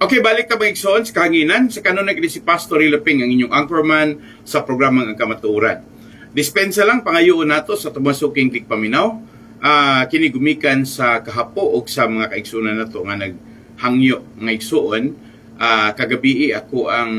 Okay, balik na mga igsoon sa kahanginan. Sa kanon na si Pastor Ilaping, ang inyong anchorman sa programang Ang Kamatuoran. Dispensa lang pangayoon nato sa tumasuking tigpaminaw. Kini gumikan sa kahapo o sa mga kaigsunan nato nga naghangyo nga igsuon. Kagabi ako ang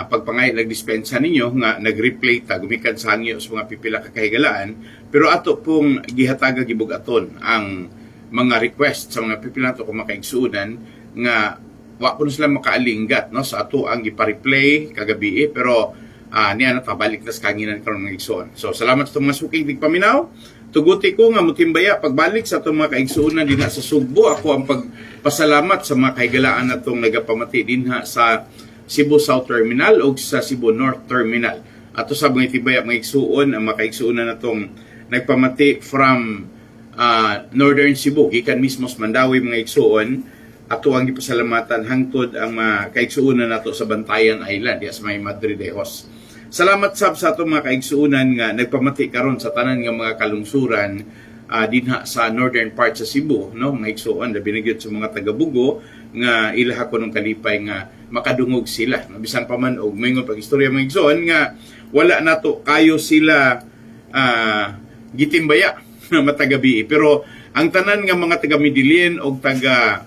pagpangay nagdispensa ninyo nga nag-replay ta gumikan sa hangyo sa mga pipila ka kahigalaan. Pero ato pong gihataga gibugaton ang mga request sa mga pipila nato kung makaigsunan nga wa ko na sila makaalinggat no sa ato ang gipa-replay kagabi pero niya natabalik tas kanginan karon ng igsoon. So salamat sa mga suking tigpaminaw. Tuguti ko nga mutimbaya pagbalik sa atong mga kaigsuonan dinha sa Sugbo. Ako ang pagpasalamat sa mga kahigalaan natong nagapamati dinha sa Cebu South Terminal o sa Cebu North Terminal. Ato sa mga tibaya mga igsuon ang mga kaigsuonan natong nagpamati from Northern Cebu gikan mismo sa Mandawi mga igsuon. Ato ang gipasalamatan hangtod ang mga kaigsuunan nato sa Bantayan Island sa may Madridejos. Salamat sab sa ato mga kaigsuunan nga nagpamati karon sa tanan nga mga kalungsuran dinha sa northern part sa Cebu, no? Mga igsuon labi na gyud sa mga taga-Bugo nga ilaha ko nung kalipay nga makadungog sila. Bisan pa man og mayngon pagistorya mga igsuon nga wala nato kayo sila gitimbaya na matagabi. Pero ang tanan nga mga taga Midilin og taga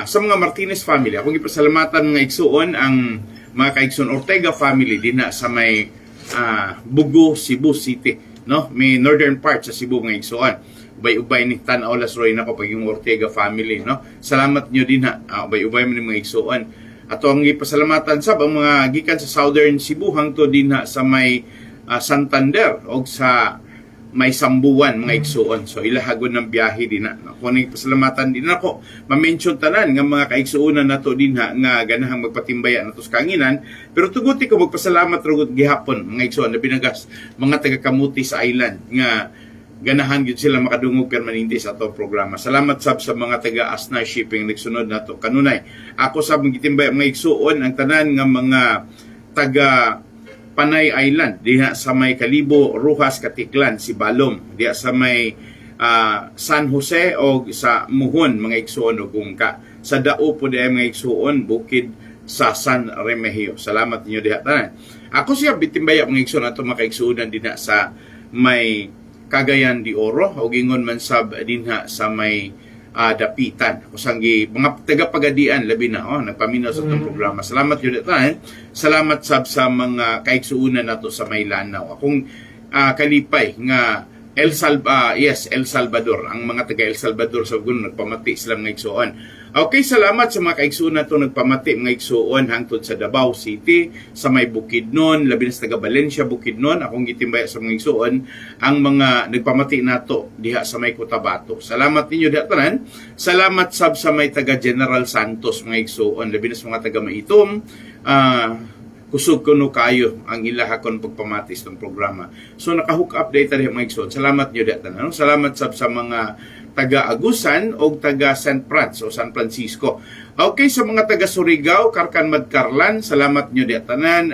sa mga Martinez family, akong ipasalamatan mga igsuon ang mga kaigsuon Ortega family dinha sa may Bugo, Cebu City, no? May northern part sa Cebu mga igsuon. Ubay-ubay ni Tan Aulas Roy nako pag yung Ortega family, no? Salamat nyo dinha. Ubay-ubay man mga igsuon. Ato ang ipasalamatan sab ang mga gikan sa Southern Cebu hangtod dinha sa may Santander o sa may Sambuan mga igsuon. So ilahagon ng biyahe din na. Kung pasalamatan din ako, ma-mention tanan nga mga kaigsuonan nato din nga ganahang magpatimbaya nato sa kanginan. Pero tuguti ko magpasalamat rugot gihapon mga igsuon na binagas mga taga Camotes Island nga ganahan gyud sila makadungog permanente sa ato programa. Salamat sab sa mga taga Asna Shipping nagsunod nato kanunay. Ako sab magitimbaya mga igsuon ang tanan nga mga taga Panay Island, diha sa may Kalibo, Rojas, Katiklan, Sibalom, diha sa may San Jose o sa Muhon, mga igsuon o Gungka. Sa Dao po diha mga igsuon, bukid sa San Remigio. Salamat niyo diha tanan. Ako siya bitimbaya mga igsuon ato mga kaigsuonan dinha sa may Cagayan de Oro o gingon man sab dinha sa may Dapitan. Kusanggi mga taga-pagadian labi na nagpaminaw sa itong programa. Salamat yun ito. Salamat sab sa mga kaigsuunan nato sa Maylanaw. Akong kalipay nga El Salvador. Ang mga taga El Salvador sa guno nagpamati sila mga igsuon. Okay, salamat sa mga kaigsuunan to nagpamati mga igsuon hangtod sa Davao City, sa may Bukidnon, labi na sa taga Valencia, Bukidnon. Akong gitimbaya sa mga igsuon ang mga nagpamati nato diha sa may Cotabato. Salamat ninyo diha tanan. Salamat sab sa may taga General Santos mga igsuon, labi na sa mga taga Maitom. Kusog ko no kayo ang ilahakon pagpamatis ng programa. So naka-hook up data diha mga igsoon. Salamat niyo diha tanan. Salamat sab sa mga taga Agusan o taga San Franz o San Francisco. Okay, sa mga taga Surigao, Karkan Madcarlan, salamat niyo diha tanan.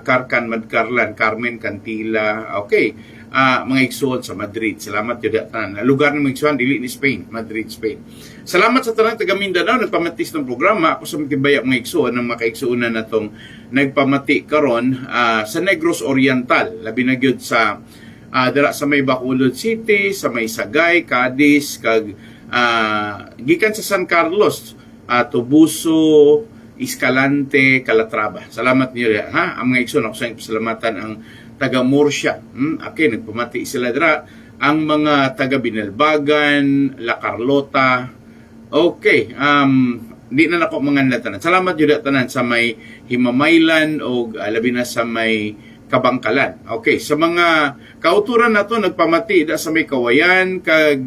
Karkan Madcarlan, Carmen Cantila. Okay. Mga igsoon sa Madrid. Salamat yun datan. Lugar ng mga igsoon, dili ni Spain, Madrid, Spain. Salamat sa tanang taga Mindanao, nagpamatis ng programa. Ako sa magtibaya mga igsoon, ng mga kaigsuonan na itong nagpamati karon sa Negros Oriental. Labi na gyud sa dara sa may Bacolod City, sa may Sagay, Cadiz, gikan sa San Carlos, Tubuso, Escalante, Calatrava. Salamat niyo ha. Ang mga igsoon, ako sa pasalamatan ang taga Murcia. Okay, nagpamati sila dira. ang mga taga Binalbagan, La Carlota. Okay, di na nako mga tanan. Salamat jud tanan sa may Himamaylan o labi na sa may Kabangkalan. Okay, sa mga kauturan nato nagpamati da sa may Kawayan kag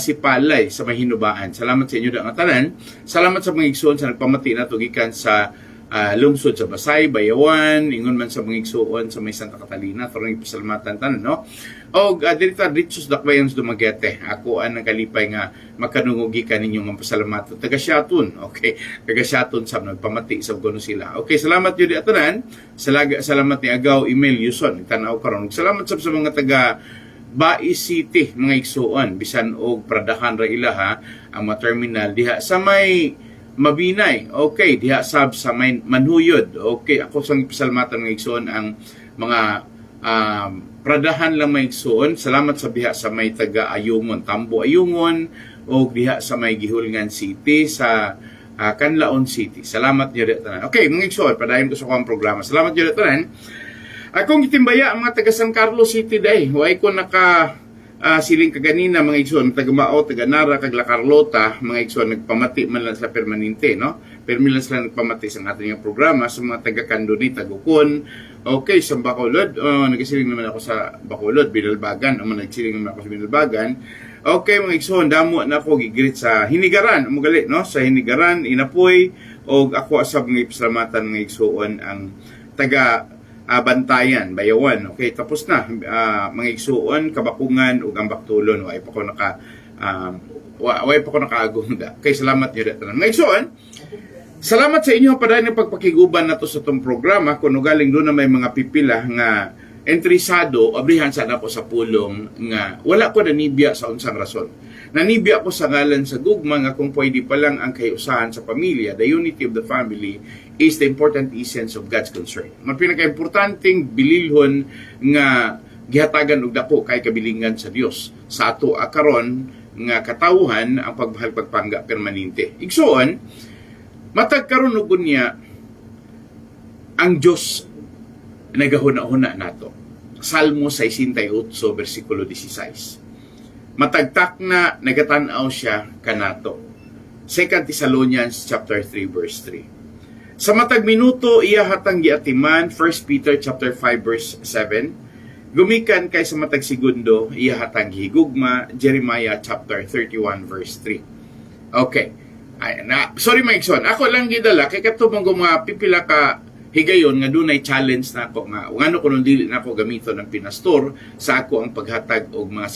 si Palay sa may Hinubaan. Salamat sa inyo da nga tanan. Salamat sa mga igsoon sa nagpamati nato gikan sa lungsod sa Basay, Bayawan, ingon man sa mga igsoon sa may Santa Catalina. Tarong ipasalamatan tanan, no? O dito Richus Dakbayans Dumaguete. Ako ang nagalipay nga makanungugi ka ninyong mapasalamatan. Taga Siatun. Okay. Taga Siatun sa nagpamati sa gono sila. Okay. Salamat yun di atanan. Salamat ni Agaw Email Yuson. Tanaw karon. Salamat sa mga taga Bai City, mga igsoon. Bisan og Pradahan ra ila ha. Ang mga terminal diha sa may Mabinay. Okay. Diha sab sa may Manhuyod. Okay. Ako sa pasalamatan ng igsoon ang mga Pradahan lang may igsoon. Salamat sa diha sa may taga Ayungon, Tambo Ayungon, o diha sa may Gihulngan City sa Canlaon City. Salamat niyo rin tanan. Okay, mga igsoon, padayon ko sa kuwang programa. Salamat niyo rin tanan. Akong gitimbaya ang mga taga San Carlos City day. Huwag ko siling kaganina mga igsoon, taga Mao, taga Nara, kag La Carlota, mga igsoon, nagpamati man lang sa permanente, no? Permi lang sila nagpamati sa ating programa sa mga taga Candoni, Tagukon. Okay, sa Bacolod, nagsiling naman ako sa Bacolod, Binalbagan, nagsiling naman ako sa Binalbagan. Okay, mga igsoon, damo na ako gigrit sa Hinigaran, umugali, no? Sa Hinigaran, Inapoy, o ako asab ng ipasalamatan mga igsoon ang taga Bantayan, Bayawan. Okay, tapos na mga igsuon, Kabakungan ug Ambaktulon. Way pa ko nakaagunda. Okay, salamat niyo tanan. Mga igsuon, salamat sa inyo padayon ng pagpakiguban nato sa tong programa. Kuno galing doon na may mga pipila nga entrisado, abrihan sana ko sa pulong nga wala ko nanibya sa unsang rason. Nanibya ko sa ngalan sa gugma nga kung pwede pa lang ang kayusahan sa pamilya, the unity of the family is the important essence of God's concern. Ang pinaka-importanting bililhon nga gihatagan og dako kay kabilingan sa Dios sa ato karon nga katawhan ang pagmahal pagpangga permanente. Igsoon, matag karon ug unya ang Dios nagahuna-huna nato. Salmo 68 versikulo 16. Matagtak na nagatanaw siya kanato. 2 Thessalonians chapter 3 verse 3. Sa matag minuto iya hatang giatiman 1 Peter chapter 5 verse 7. Gumikan kay sa matag segundo iya hatang gihigugma Jeremiah chapter 31 verse 3. Okay. Sorry mga igsoon, ako lang gidala kay katubang mga pipila ka higayon nga dunay challenge na ako nga ngano kuno dili na ako gamiton ng pinastor sa ako ang paghatag og mga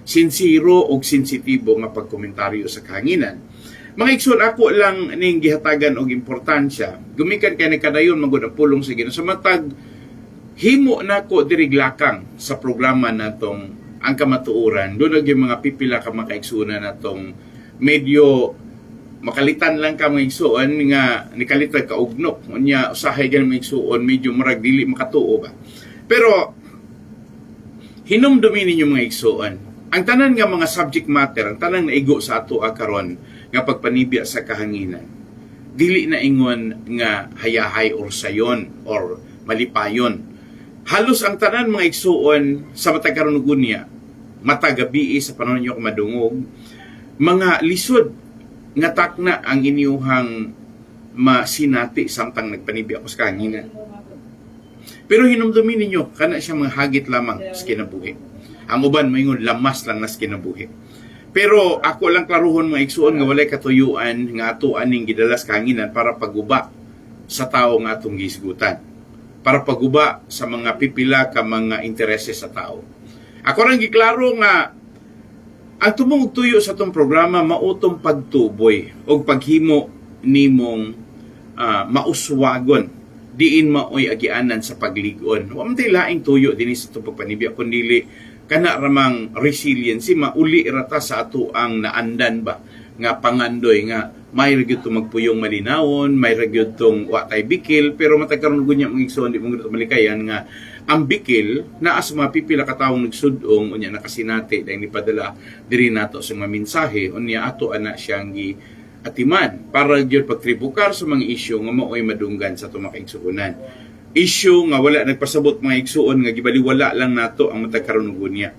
sinsiro o sensitibo nga pagkomentaryo sa kahanginan. Mga igsoon, ako lang ning gihatagan og importansya. Gumikan kay ni kadayon magud ang pulong sa Ginoo sa matag himo nako diri glakang sa programa natong ang kamatuoran. Doon yung mga pipila ka makaigsunan natong medyo makalitan lang ka mga igsuon nga nikalitan ka ugnok. Unya usahay gan mga igsuon medyo murag dili makatuo ba. Pero hinumdumi ninyo mga igsuon. Ang tanan nga mga subject matter, ang tanan naigo sa ato karon nga pagpanibya sa kahanginan. Dili na ingon nga hayahay or sayon or malipayon. Halos ang tanan mga igsuon sa matag karon ug unya, matagabi sa panahon niyo madungog, mga lisod nga takna ang inyuhang masinati samtang nagpanibya ko sa kahanginan. Pero hinumdumi ninyo kana siya mga hagit lamang sa kinabuhi. Ang uban moingon lamas lang nas kinabuhi. Pero ako lang klaruhon mga igsuon nga walay katuyuan nga ato aning gidalas kahanginan para paguba sa tao nga atong gisgutan. Para paguba sa mga pipila ka mga intereses sa tao. Ako lang giklaro nga ang tumong tuyo sa atong programa mautong pagtuboy o paghimo nimong mauswagon diin maoy agianan sa pagligon. Wa man tay laing tuyo dinhi sa atong pagpanibya kundi kana ramang resiliency mauli rata sa ato ang naandan ba nga pangandoy nga may ragyod tong magpuyong malinawon, may ragyod tong wa tay bikil, pero matagkaron gunya mga igsoon di mo malikayan nga ang bikil naa sa mga pipila ka tawong nagsudong unya nakasinati dahil nipadala diri nato sa mga mensahe unya ato ana siyang atiman para gyud pagtribukar sa mga isyu nga maoy madunggan sa atong makaigsuonan. Issue nga wala nagpasabot mga igsuon nga gibaliwala lang nato ang matagkaron ug unya.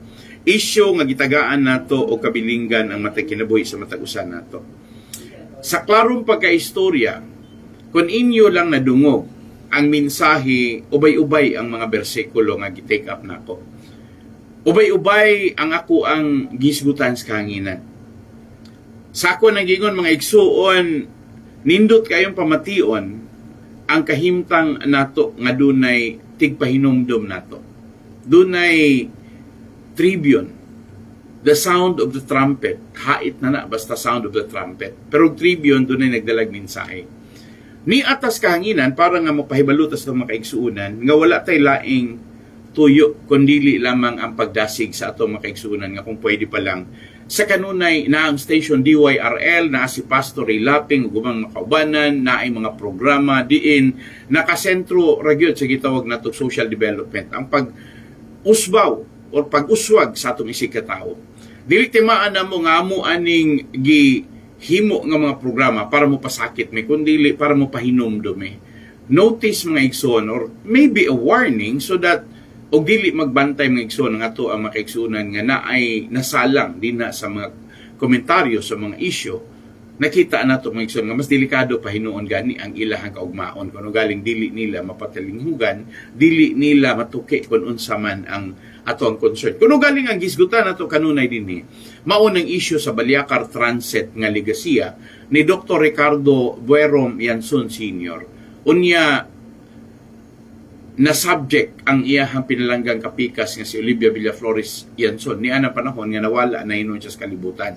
isyu nga gitagaan nato o kabilinggan ang matag kinabuhi sa matag usa nato. Sa klarong pagkaistorya, kung inyo lang nadungog ang mensahe, ubay-ubay ang mga bersikulo nga gi-take up nako. Ubay-ubay ang ako ang gisgutan sa kahanginan. Sa ako nagingon mga igsuon, nindot kayong pamation ang kahimtang nato nga dunay tigpahinumdom nato. Dunay tribune, the sound of the trumpet. Hait na basta sound of the trumpet. Pero tribune dunay nagdalag mensahe. Ni atas kahanginan para nga mapahibalutas ng mga kaigsuunan nga wala tay laing tuyo kundili lamang ang pagdasig sa atong mga kaigsuunan nga kung pwede pa lang sa kanunay na ang station DYRL na si Pastor Ray Laping gumang makaubanan na ay mga programa diin nakasentro ragyod sa gitawag nato social development ang pag-usbaw o pag-uswag sa atong isig katao. Dili timaan na mo nga amo aning himo nga mga programa para mo pasakit may kundili para mo pahinumdom notice mga igsoon or maybe a warning so that og dili magbantay mga igsoon nga ato ang makaigsunan nga naay nasalang din na sa mga komentaryo sa mga issue nakita nato mga igsoon nga mas delikado pa hinuon gani ang ilahang kaugmaon kuno galing dili nila mapatalinghugan dili nila matuki kun unsa man ang ato ang concern kuno galing ang gisgutan nato kanunay dinhi maunang issue sa Baliacar Transit nga legasiya ni Dr. Ricardo Buerom Yanson Sr. Unya na subject ang iyahang pinalanggang kapikas nga si Olivia Villaflores Yanson ni ana panahon nga nawala na inon siya sa kalibutan.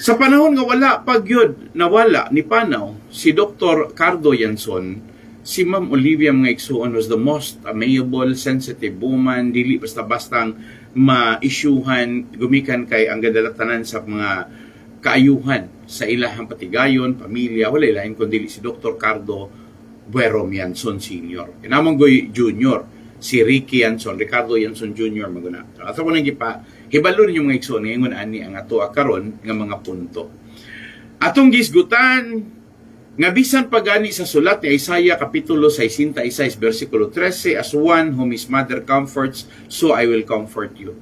Sa panahon nga wala pagyud nawala ni panaw si Dr. Cardo Yanson, si Ma'am Olivia mga igsuon was the most amiable, sensitive woman, dili basta-bastang ma-issuehan gumikan kay ang gadalatanan sa mga kaayuhan sa ilahang patigayon, pamilya, wala ilahin kundi si Dr. Cardo Buerom Yanson Sr. Kinamanggoy Jr. Si Ricky Yanson, Ricardo Yanson Jr. maguna. Ato ko nang gipa, hibalo ninyo mga igsoon ngayon ani ang ato akaron nga mga punto. Atong gisgutan, nga bisan pagani sa sulat ni Isaiah Kapitulo 66, versikulo 13, as one whom his mother comforts, so I will comfort you.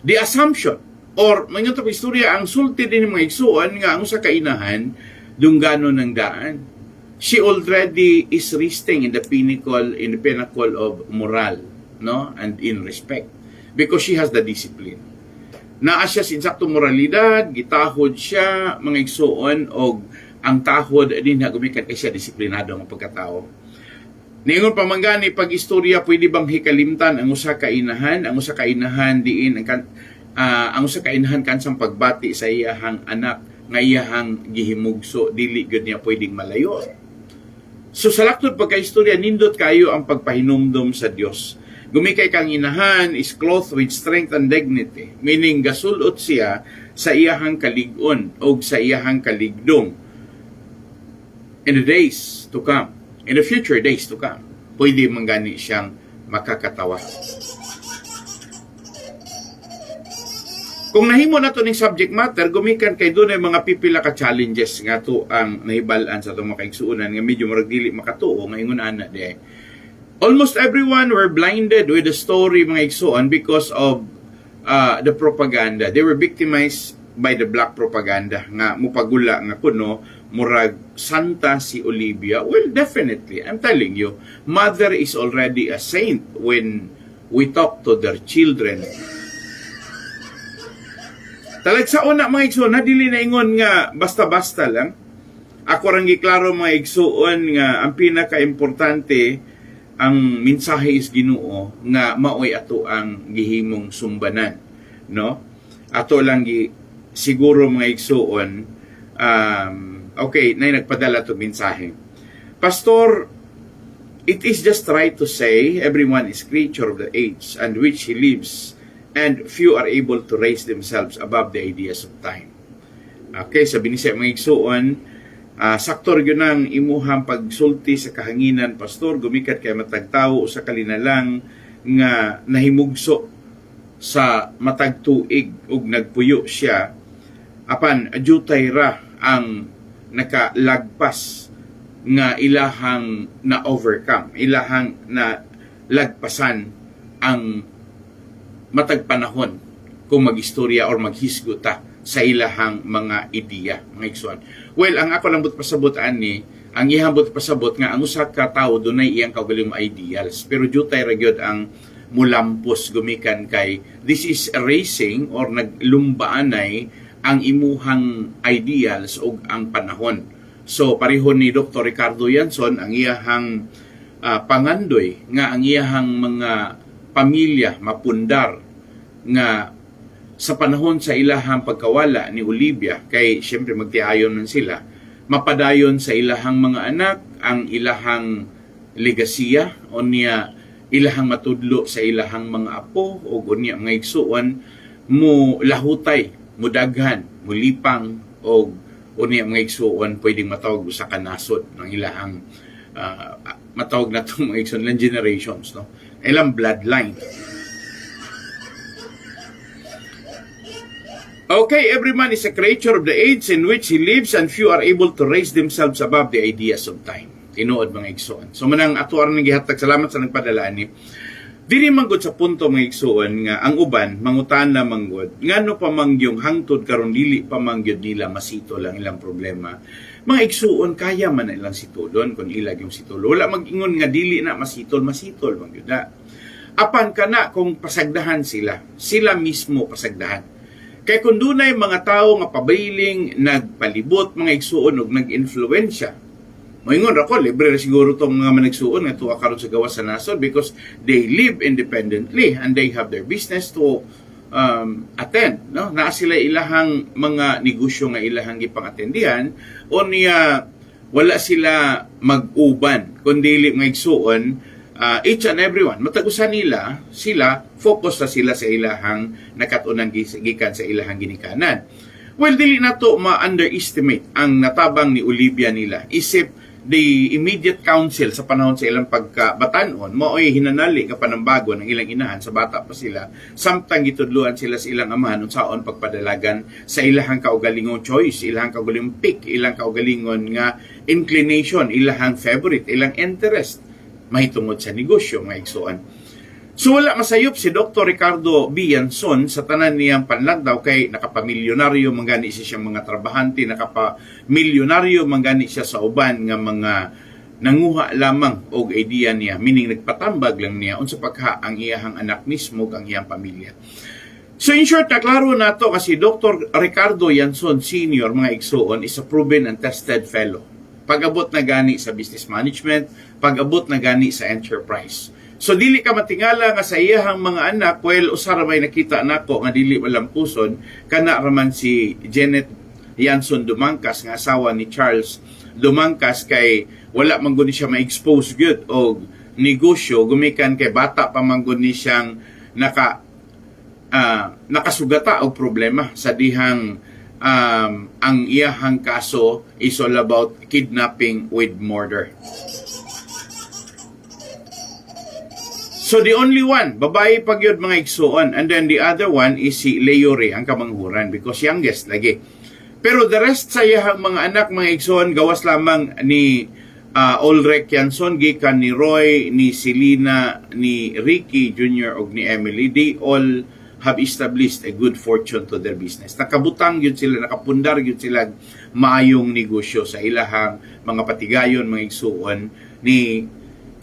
The assumption, or mga ito istorya, ang sulti din ng mga igsuon nga ang sa kainahan, dunggano ng daan. She already is resting in the pinnacle of moral, no, and in respect, because she has the discipline. Naa siya sa insaktong moralidad, gitahod siya mga igsuon og ang tahod din na gumikan kay siya disiplinado ang pagkatao. Ningon pamanggani pag-istorya pwede bang hikalimtan ang usa ka inahan, ang usa ka inahan diin ang usa ka inahan kansang pagbati sa iyahang anak nga iyahang gihimugso dili gud niya pwedeng malayo. So sa laktod pagkaistorya, nindot kayo ang pagpahinumdom sa Dios. Gumikay kang inahan is clothed with strength and dignity, meaning gasulot siya sa iyahang kalig-on o sa iyahang kaligdong in the days to come, in the future days to come. Pwede manggani siyang makakatawa. Kung nahimo na to ning subject matter, gumikan kay doon ay mga pipila ka challenges nga to ang nahibalaan sa itong makaigsuunan nga medyo marag dili makatuo nga ingon ana de. Almost everyone were blinded with the story mga igsuon because of the propaganda. They were victimized by the black propaganda nga mupagula nga kuno murag santa si Olivia. Well, definitely, I'm telling you, mother is already a saint when we talk to their children. Talag sa una mga igsuon, nadili na ingon nga basta-basta lang. Ako rang giklaro mga igsuon nga ang pinaka-importante ang mensahe is Ginoo nga maoy ato ang gihimong sumbanan, no? Ato lang siguro mga igsuon okay, na nagpadala to mensahe. Pastor, it is just right to say everyone is creature of the age and which he lives, and few are able to raise themselves above the ideas of time. Okay, sabi ni siya mga igsuon, saktor yun ang imuhang pagsulti sa kahanginan, Pastor, gumikat kay matag tao o sa kalinalang nga nahimugso sa matag tuig ug nagpuyo siya, apan adjutay ra ang nakalagpas nga ilahang na overcome, ilahang na lagpasan ang matag panahon kung magistorya or maghisguta sa ilahang mga ideya, mga igsoon. Well, ang ako lang but pasabot ani, ang iyang but pasabot nga ang usa ka tawo dunay iyang kaugaling ideals, pero jutay ra gyud ang mulampos gumikan kay this is erasing or naglumbaanay ang imuhang ideals o ang panahon. So pareho ni Dr. Ricardo Yanson ang iyahang pangandoy nga ang iyahang mga pamilya mapundar nga sa panahon sa ilahang pagkawala ni Olivia, kay siyempre magtiayon man sila, mapadayon sa ilahang mga anak ang ilahang legasiya o niya ilahang matudlo sa ilahang mga apo o unya mga igsuon mo lahutay, mudaghan, mulipang o unya mga igsuon pwedeng matawag sa kanasod ng ilahang matawag na itong mga igsuon lang generations, no? Ilang bloodline. Okay, every man is a creature of the age in which he lives and few are able to raise themselves above the ideas of time. Tinuod mga igsoon. So manang atuar ng gihatag, salamat sa nagpadala ni. Dili manggod sa punto mga igsoon nga ang uban mangutan na manggod. Ngano pa mangyong hangtod karon dili pa mangyod nila masito lang ilang problema. Mga igsuon kaya man na ilang situlon kung ilag yung situlo. Wala mag-ingon nga dili na masitol mangyod na. Apan kana kung pasagdahan sila mismo pasagdahan. Kaya kung dunay mga tao nga pabiling nagpalibot mga igsuon og nag-influensya, moingon ra ko libre ra siguro tong mga manigsuon nga tuwa karon sa gawas sa nasod because they live independently and they have their business to attend, no? Naa sila ilahang mga negosyo nga ilahang gipang-atendihan o niya wala sila mag-uban kundi mga igsuon. Each and everyone, matagusan nila, sila, focus na sila sa ilahang nakatunang gikan sa ilahang ginikanan. Well, dili na to ma-underestimate ang natabang ni Olivia nila. Isip the immediate counsel sa panahon sa ilang pagkabatanon, mao'y hinanali ka panambago ng ilang inahan sa bata pa sila, samtang gitudluan sila sa ilang amahan unsaon pagpadalagan sa ilahang kaugalingon choice, ilahang kaugalingon pick, ilang kaugalingon nga inclination, ilahang favorite, ilang interest mahitungod sa negosyo mga igsuon. So wala masayop si Dr. Ricardo B. Yanson sa tanan niyang panlagdaw kay nakapamilyonaryo manggani siya siyang mga trabahante, nakapamilyonaryo manggani siya sa uban nga mga nanguha lamang og idea niya, meaning nagpatambag lang niya unsa pagha ang iyahang anak mismo ang iyang pamilya. So in short, naklaro na to kasi Dr. Ricardo Yanson Sr. mga igsuon is a proven and tested fellow. Pag-abot na gani sa business management, pag-abot na gani sa enterprise. So dili ka matingala nga sa iyahang mga anak, well usara may nakita nako nga dili malampuson kana raman si Janet Yanson Dumangkas nga asawa ni Charles Dumangkas kay wala man gud siya ma-expose gyud og negosyo gumikan kay bata pa man gud ni siyang nakasugata og problema sa dihang ang iyahang kaso is all about kidnapping with murder. So the only one, babae pagyod mga igsuon, and then the other one is si Leore, ang kamanghuran, because youngest lagi. Pero the rest sa iyahang mga anak mga igsuon, gawas lamang ni Ulrich Yanson, gikan ni Roy, ni Selena, ni Ricky Jr. og ni Emily. They all have established a good fortune to their business. Nakabutang yun sila, nakapundar yun sila maayong negosyo sa ilahang mga patigayon, mga igsuon ni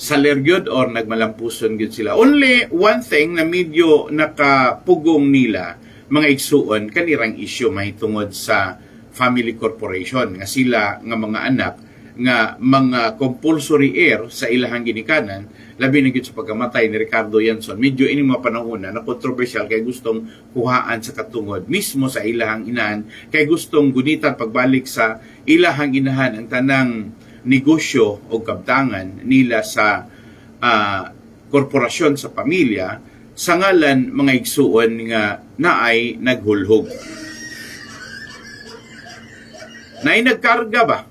salergyod or nagmalampuson yun sila. Only one thing na medyo nakapugong nila, mga igsuon, kanirang issue mahitungod sa family corporation nga sila nga mga anak nga mga compulsory heir sa ilahang ginikanan, labi na gyud sa pagkamatay ni Ricardo Yanson. Medyo ini mga panahon na controversial kay gustong kuhaan sa katungod mismo sa ilahang inahan, kay gustong gunitan pagbalik sa ilahang inahan ang tanang negosyo o kabtangan nila sa korporasyon sa pamilya sa ngalan mga igsuon nga naay naghulhog. Naay nagkarga ba?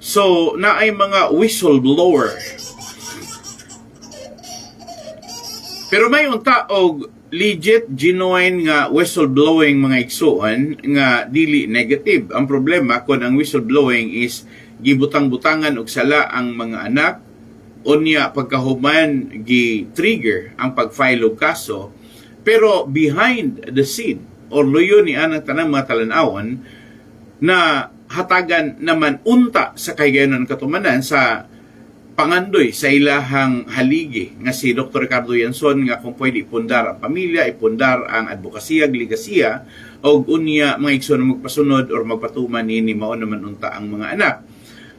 So, naay mga whistleblower. Pero may unta og legit, genuine nga whistleblowing mga igsuon nga dili negative. Ang problema kung ang whistleblowing is gibutang-butangan og sala ang mga anak, unya pagkahuman gi-trigger ang pag-file og kaso, Pero behind the scene, or luyo ni anang tanang mga talanawon, na hatagan naman unta sa kaygayon ng katumanan sa pangandoy sa ilahang haligi nga si Dr. Ricardo Yanson nga kung pwede ipundar ang pamilya, ipundar ang advokasya, ligasiya, o unya mga igsoon magpasunod or magpatuman ni mao naman unta ang mga anak.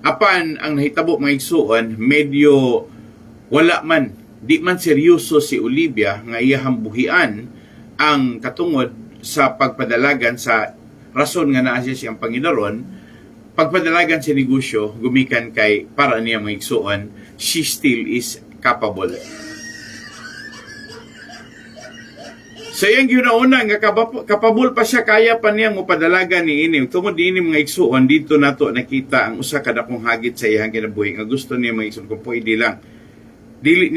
Apan ang nahitabo mga igsoon, medyo wala man, di man seryoso si Olivia nga iyahang buhian ang katungod sa pagpadalagan sa rason nga naa siya siyang Panginoon, pagpadalagan sa negosyo, gumikan kay para niya mga igsoon, she still is capable. So yung ginauna nga kapabol pa siya, kaya pa niya mupadalagan ni ini. Tungod ini mga igsuon, dito nato nakita ang usa ka dakong hagit sa iyang kinabuhi nga gusto niya mga igsuon kung pwede lang. Dili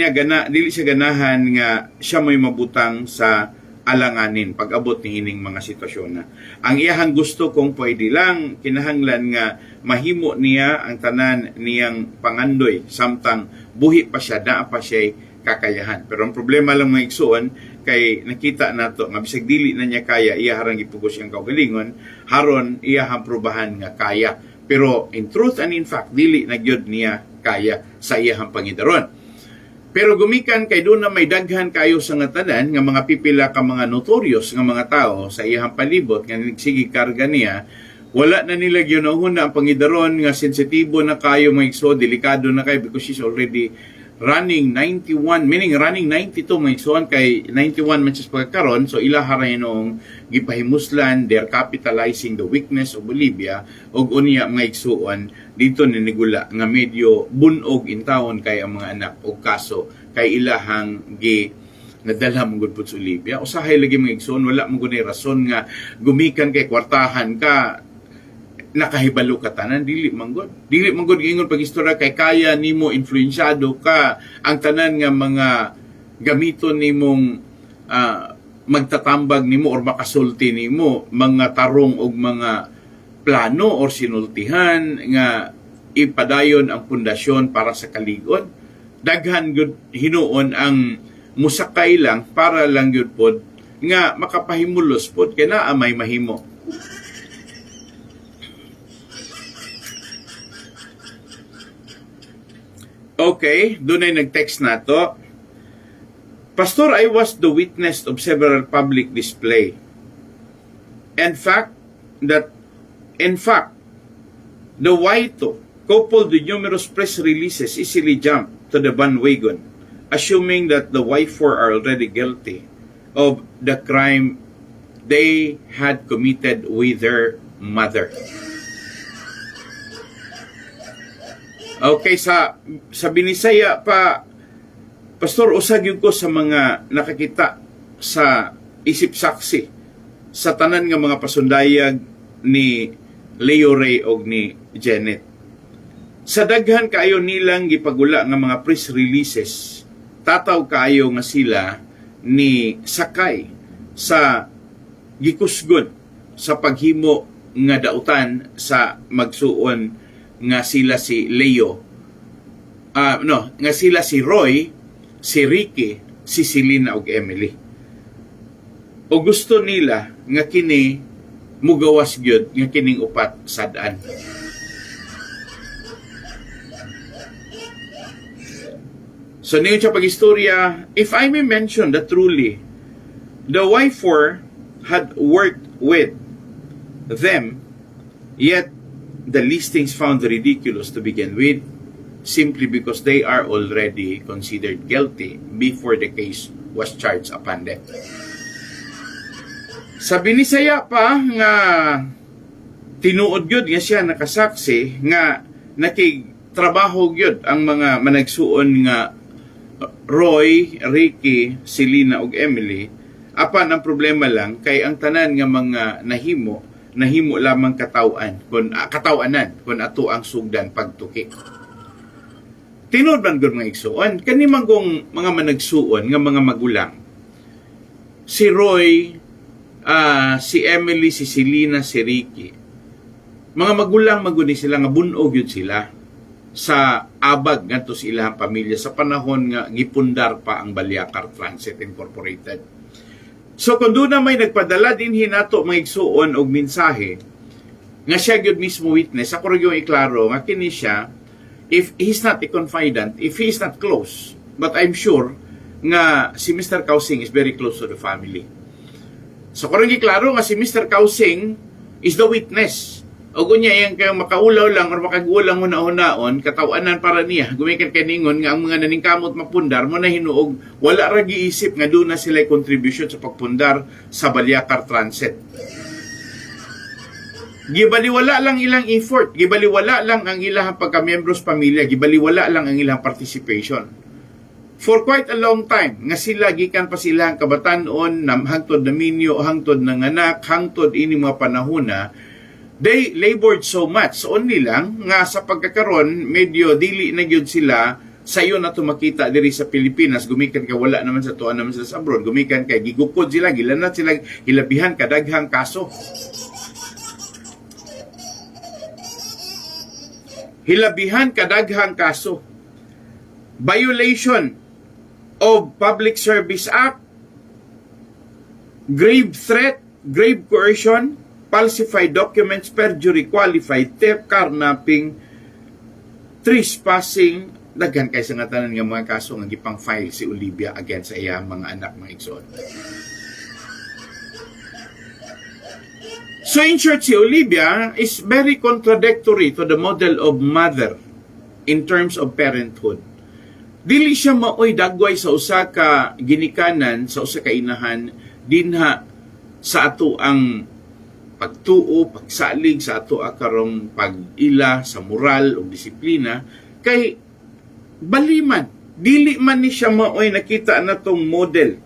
siya ganahan nga siya may mabutang sa alanganin pag-abot ni ining mga sitwasyon na. Ang iyahang gusto kung pwede lang, kinahanglan nga mahimo niya ang tanan niyang pangandoy samtang buhi pa siya, naa pa siya kakayahan. Pero ang problema lang mga igsuon, kay nakita nato nga bisag dili na niya kaya, iya harang ipugos siyang kaugalingon, haron iyahang probahan nga kaya. Pero in truth and in fact, dili na gyud niya kaya sa iyahang pangidaron. Pero gumikan kay doon na may daghan kayo sa nga tanan nga mga pipila ka mga notorious nga mga tao sa iyang palibot nga nagsige karga niya, wala na nila ginahuna ang pangidaron nga sensitibo na kayo mga igso, delikado na kayo because she's already running 91, meaning running 92 mga igsoon, kay 91 man siya pagkakaroon, so ilaharay noong gipahimuslan, they're capitalizing the weakness of Bolivia, og unya mga igsoon, dito ninigula nga medyo bunog in taon kay ang mga anak o kaso kay ilahang nadala mong gud sa Olivia. Usahay lagi mga igsoon, wala mong gud rason nga gumikan kay kwartahan ka, nakahibalo ka tanan, dili manggod ingon pag istorya kay kaya nimo influensyado ka ang tanan nga mga gamiton nimong magtatambag nimo or makasulti nimo mga tarong og mga plano or sinultihan nga ipadayon ang pundasyon para sa kalig-on. Daghan gud hinuon ang musakay lang para lang gyud pod nga makapahimulos pod kay naa may mahimo. Okay, doon ay nag-text na to. Pastor, I was the witness of several public display. In fact, the Waito, coupled with numerous press releases, easily jumped to the bandwagon, assuming that the Y4 are already guilty of the crime they had committed with their mother. Okay, sa Binisaya pa, Pastor, usag yun ko sa mga nakakita sa isip saksi sa tanan nga mga pasundayag ni Leo Ray o ni Janet. Sa daghan kaayo nilang gipagula nga mga press releases, tataw kaayo nga sila ni sakay sa gikusgod sa paghimo nga dautan sa magsuon nga sila si Leo, nga sila si Roy, si Ricky, si Selena ug Emily. O gusto nila nga kini mugawas gyud nga kining upat sad-an. So niyon siya pag-istorya, if I may mention that truly the Y4 had worked with them, yet the listings found ridiculous to begin with, simply because they are already considered guilty before the case was charged upon them. Sa Binisaya pa nga tinuod gyud nga siya nakasaksi nga nakigtrabaho gyud ang mga managsuon nga Roy, Ricky, Selena ug Emily. Apan ang problema lang kay ang tanan nga mga nahimo lamang katawanan kun ato ang sugdan pagtuki. Tinud man gud mga igsuon, kani man kung mga managsuon nga mga magulang. Si Roy, si Emily, si Selena, si Ricky. Mga magulang maguni sila nga bunog yun sila sa abag ngadto sa ilang pamilya sa panahon nga gipundar pa ang Baliakar Transit Incorporated. So kung doon na may nagpadala din hinato mga igsuon og mensahe nga siya gyud mismo witness, ako ra gyud iklaro nga kini siya, if he's not a confidant, if he is not close, but I'm sure nga si Mr. Kausing is very close to the family. So kung klaro nga si Mr. Kausing is the witness. O kunya yang kayo makaulaw lang or makagulang huna-hunaon, katawanan para niya, gumikan kay ningon nga ang mga naningkamot mapundar mo na hinuog, wala ra giisip nga doon na sila contribution sa pagpundar sa Balyacar Transit. Gibaliwala lang ilang effort, gibaliwala lang ang ilang pagka-membros pamilya, gibaliwala lang ang ilang participation. For quite a long time, nga sila, gikan pa sila ang kabatanon, hangtod na minyo, hangtod ng anak, hangtod ini mga panahona, they labored so much. So only lang, nga sa pagkakaroon, medyo dili na yun sila, sayo na tumakita diri sa Pilipinas, gumikan ka wala naman sa tuan naman sila sa abroad, gumikan kay gigukod sila, gilanat sila, hilabihan kadaghang kaso. Hilabihan kadaghang kaso. Violation of Public Service Act, grave threat, grave coercion, falsified documents, perjury, qualified theft, carnapping, trespassing, daghan kay sa nga tanan nga mga kaso nga gipang file si Olivia against sa iyang mga anak mga igsoon. So in short, si Olivia is very contradictory to the model of mother in terms of parenthood. Dili siya maoy dagway sa usa ka ginikanan, sa usa ka inahan, dinha sa ato ang pagtuo, pagsalig, sa ato akarong pag-ila sa moral o disiplina, kay baliman, dili man ni siya maoy nakita na tong model.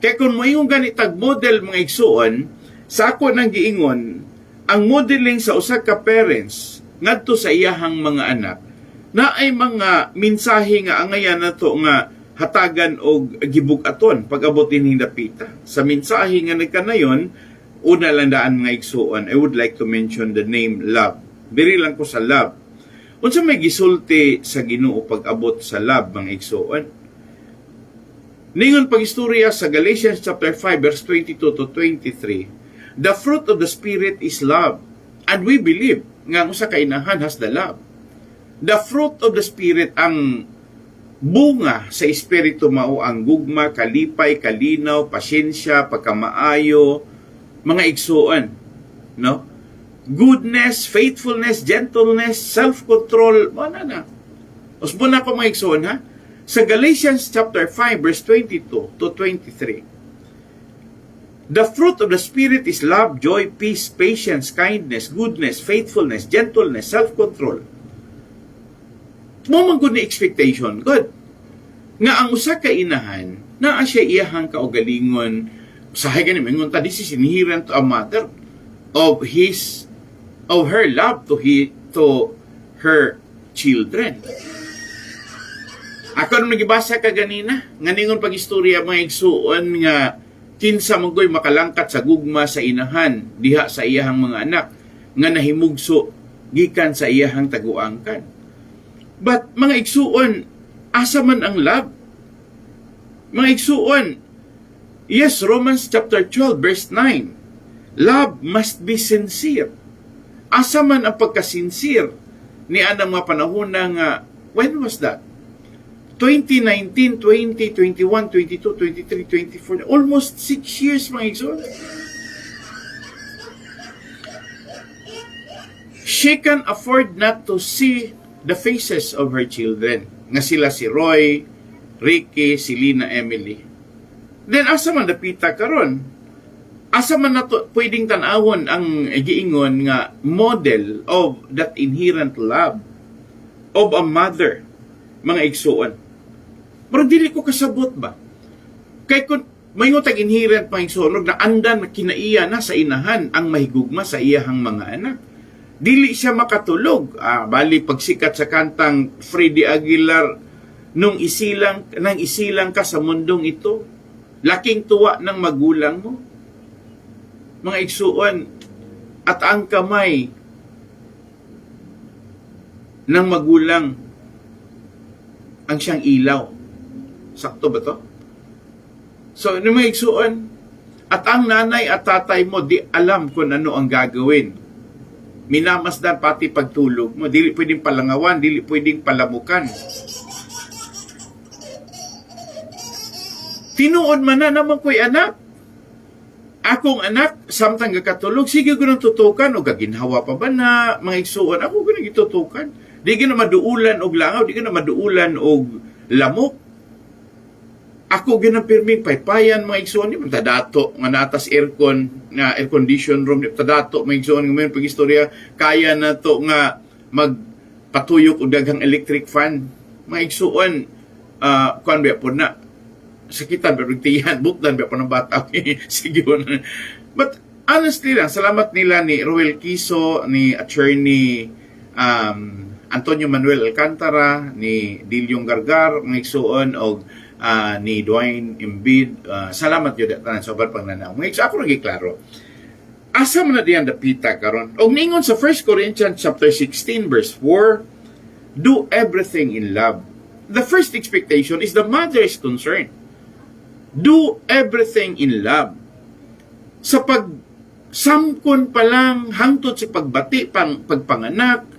Kaya kung mayong ganitag model mga igsuon, sa ako nang giingon, ang modeling sa usa ka parents ngadto sa iyahang mga anak, na ay mga mensahe nga angayan na to nga hatagan og gibug-aton pag-abot din dapita. Sa mensahe nga nagkanayon, una lang daan mga igsuon, I would like to mention the name love. Biri lang ko sa love. Unsa may gisulti sa Ginoo pag-abot sa love mga igsuon? Ningon pag-istorya sa Galatians chapter 5 verse 22 to 23, the fruit of the Spirit is love. And we believe nga usa ka inahan has the love. The fruit of the Spirit, ang bunga sa Espiritu mao ang gugma, kalipay, kalinaw, pasyensya, pagkamaayo, mga igsuon, no? Goodness, faithfulness, gentleness, self-control, wala na. Usbo na ko mga igsuon, ha? Sa Galatians chapter 5 verse 22 to 23, the fruit of the Spirit is love, joy, peace, patience, kindness, goodness, faithfulness, gentleness, self-control. Mamang good na expectation, good. Nga ang usa ka inahan, naa siya iyahang kaugalingon, sahay ganin, ngunta, this is inherent to a mother of her love to her children. Ako nung nagibasa ka ganina, nga ningon pag-istorya mga igsuon nga kinsa magoy makalangkat sa gugma sa inahan diha sa iyahang mga anak nga nahimugso gikan sa iyahang taguangkan. But mga igsuon, asa man ang love? Mga igsuon, yes, Romans chapter 12 verse 9, love must be sincere. Asa man ang pagka-sincere ni anang mga panahon nga, when was that? 2019, 20, 21, 22, 23, 24, almost 6 years mga igsoon. She can afford not to see the faces of her children, nga sila si Roy, Ricky, si Lina, Emily. Then asa man napita karon? Asa man nato pwedeng tan-awon ang giingon nga model of that inherent love of a mother, mga igsuon? Pero dili ko kasabot ba? Kay kung may utang inherent mga igsuon na andan na kinaiya na sa inahan ang mahigugma sa iyahang mga anak. Dili siya makatulog. Bali pagsikat sa kantang Freddie Aguilar, nang isilang ka sa mundong ito, laking tuwa ng magulang mo. Mga igsuon, at ang kamay ng magulang ang siyang ilaw. Sakto ba to? So, mga igsuon, At ang nanay at tatay mo, di alam kung ano ang gagawin. Minamasdan pati pagtulog mo. Dili pwedeng palangawan, dili pwedeng palamukan. Tinuod man na naman ko'y anak. Akong anak, samtang gakatulog, sige ko nang tutukan, o gaginhawa pa ba na mga igsuon, ako ko nang itutukan. Di ka na maduulan og langaw, di ka na maduulan og lamok. Ako ganang pirming paypayan mga igsuon, ni tadato nga natas aircon, nga air condition room, tadato mga igsuon, nga may pag-istorya, kaya na to nga magpatuyok og daghang electric fan. Mga igsuon, kuan ba po na, sakitan, pero tiyan, bukdan ba po ng bata. Sige na. But honestly lang, salamat nila ni Roel Kiso, ni Attorney Antonio Manuel Alcantara, ni Dilyong Gargar, mga igsuon, o ni Dwayne Embid. Salamat yun tanan sa pang nanaw. Mga igsuon, ako nagiklaro. Asa man na diyan dapita karon. Og ningon sa 1 Corinthians chapter 16 verse 4, do everything in love. The first expectation is the mother is concerned. Do everything in love. Sa pagsamkon pa lang, hangtod sa pagbati, pagpanganak,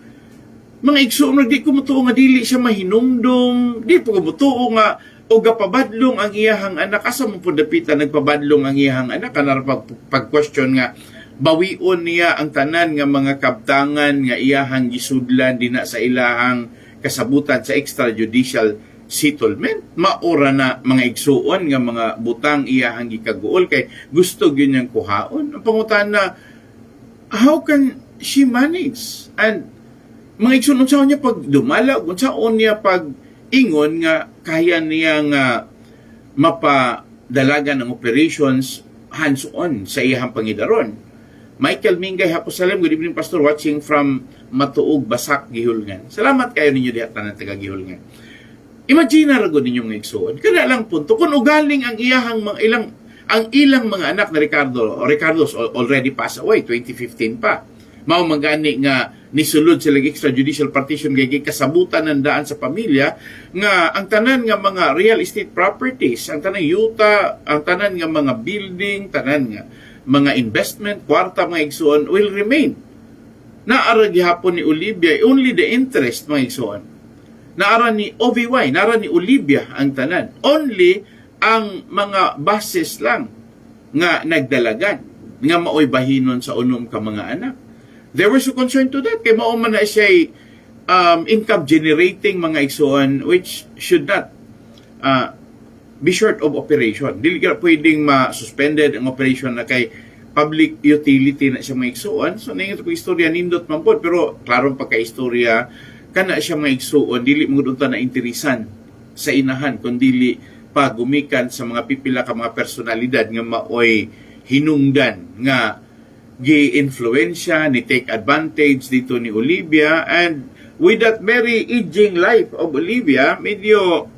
mga igsuon, di ko mutuo nga dili siya mahinumdong, di ko mutuo nga, o gapabadlong ang iyahang anak, asa mo po dapita nagpabadlong ang iyahang anak, kanar pag-question nga, bawion niya ang tanan nga mga kabtangan nga iyahang gisudlan dina sa ilahang kasabutan sa extrajudicial settlement. Maura na mga igsuon nga mga butang iyahang gikaguol kay gusto gyud niyang kuhaon. Ang pangutan na, how can she manage? And mga igsuon, unsaon niya pag dumala, unsaon niya pag ingon nga kaya niya nga mapadalagan ng operations hands-on sa iyahang pangidaron. Michael Mingay, Haposalam, good evening Pastor, watching from Matuog, Basak, Gihulngan. Salamat kayo ninyo dihat na taga Gihulngan. Imagine na rago ninyong mga igsuon. Kada lang punto, kung ugaling ang iyahang mga ilang mga anak na Ricardo's already passed away, 2015 pa. Mao magani nga nisulod sila extrajudicial partition kay kasabutan ng daan sa pamilya nga ang tanan nga mga real estate properties, ang tanan yuta, ang tanan nga mga building, tanan nga mga investment, kwarta mga igsuon will remain. Naara gihapon ni Olivia, only the interest mga igsuon. Naara ni OVY, naara ni Olivia ang tanan. Only ang mga bases lang nga nagdalagan, nga maoy bahinon sa unom ka mga anak. They were so concerned to that. Kaya mao man na siya income generating mga igsuon which should not be short of operation. Dili ka pwedeng ma-suspended ang operation na kay public utility na siya mga igsuon. So, nangyayon ko istorya nindot man po. Pero, klarong pagka-istorya, kana siya mga igsuon, dili mo na interesan sa inahan, kundi pagumikan sa mga pipila ka mga personalidad nga maoy hinungdan nga gi-influensya, ni take advantage dito ni Olivia. And with that very aging life of Olivia, medyo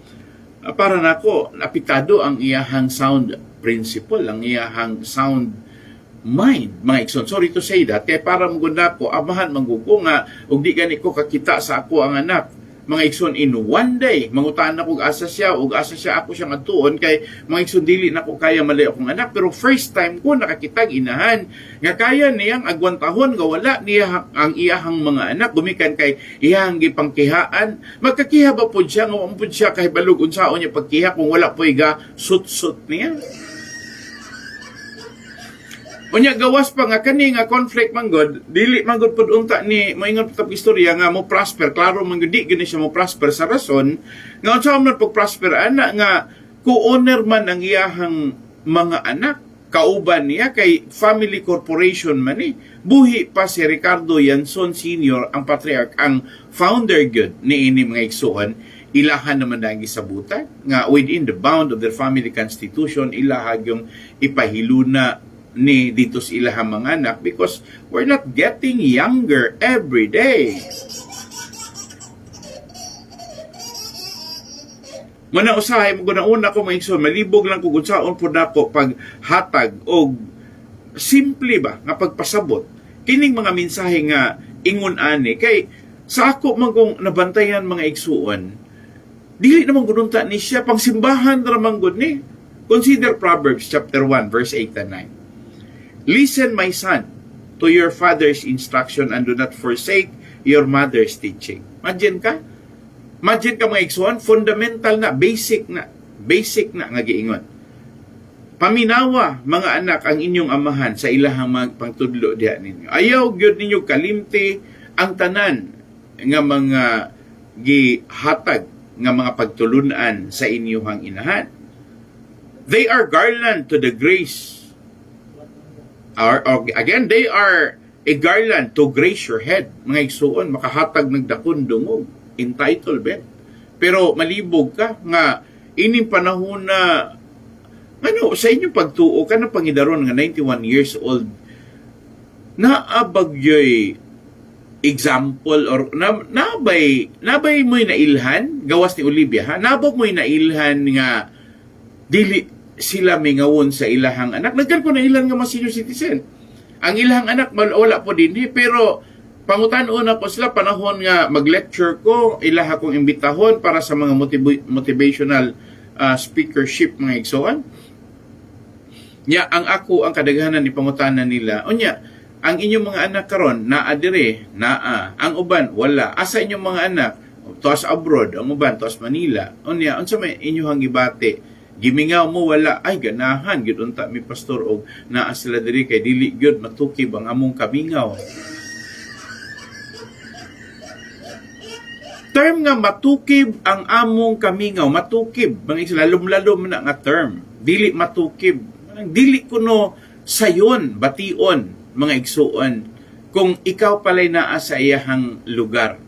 para nako napitado ang iyahang sound principle, ang iyahang sound mind, mga igsoon. Sorry to say that, kaya para magunda ko, amahan manggugo nga, ug di gani ko kakita sa ako ang anak. Mga igsoon, in one day, mangutaan ako asa siya, ug asa siya ako siyang atuon, kay mga igsoon, dili na ko kaya mali akong anak. Pero first time ko nakakitag inahan, nga kaya niyang agwantahon, nga wala niya ang iyahang mga anak, gumikan kay iyahang gipangkihaan. Magkakiha ba po siya, nga po siya kay balug unsaon niya pagkiha, kung wala po iga sut-sut niya. Unya gawas pa nga kani nga conflict manggod, dili manggod pud unta ni moingon pud istorya nga mo prosper, klaro manggod di gani siya mo prosper sa rason nga unsa man pag prosper ana nga co-owner man ang iyahang mga anak, kauban niya kay family corporation man ni. Buhi pa si Ricardo Yanson Sr. ang patriarch, ang founder gyud ni ini mga igsuon. Ilahan naman na gisabutan nga within the bound of their family constitution, ilahag yung ipahiluna ni dito sa ilahang mga anak because we're not getting younger every day. Muna usahay mo una ko mga igsoon, malibog lang kung unsaon po na po paghatag o simple ba nga pagpasabot kining mga mensahe nga ingon ani kay sa ako man kung nabantayan mga igsuon, dili naman gununta ni siya pang simbahan ra man gud ni. Consider Proverbs chapter 1 verse 8 and 9. Listen, my son, to your father's instruction and do not forsake your mother's teaching. Imagine ka mga igsoon, fundamental na, basic na nga giingon. Paminawa, mga anak, ang inyong amahan sa ilahang mga pangtudlo diha ninyo. Ayaw gyud ninyo kalimti ang tanan nga mga gihatag nga mga pagtulunan sa inyong inahan. They are garland to the grace. Again, they are a garland to grace your head. Mga igsuon, makahatag ng dakon dungog. Entitlement. Pero malibog ka nga ining panahon na sa inyong pagtuo ka na pangidaron nga 91 years old, naabagyoy example or nabay mo'y nailhan gawas ni Olivia ha, nabag mo'y nailhan nga dili sila mingawon sa ilahang anak. Nagkan ko na ilan nga mga senior citizen, ang ilahang anak wala po din pero pangutan-o na po sila panahon nga mag-lecture ko, ilaha kong imbitahon para sa mga motivational speakership mga igsoon. Ang kadaghanan ni pangutanan nila, ang inyong mga anak karon naa dire, ang uban wala. Asa inyong mga anak? Tuas abroad, ang uban tuas Manila. Unsa may inyong gibate? Gimingaw mo wala, ay ganahan gyud unta mi pastor og naa sila diri kay dili gyud matukib ang among kamingaw. Term nga matukib ang among kamingaw, matukib, mga lalom-lalom na nga term, dili matukib. Dili kuno sayon, bation, mga igsuon, kung ikaw pala'y naa sa iyahang lugar.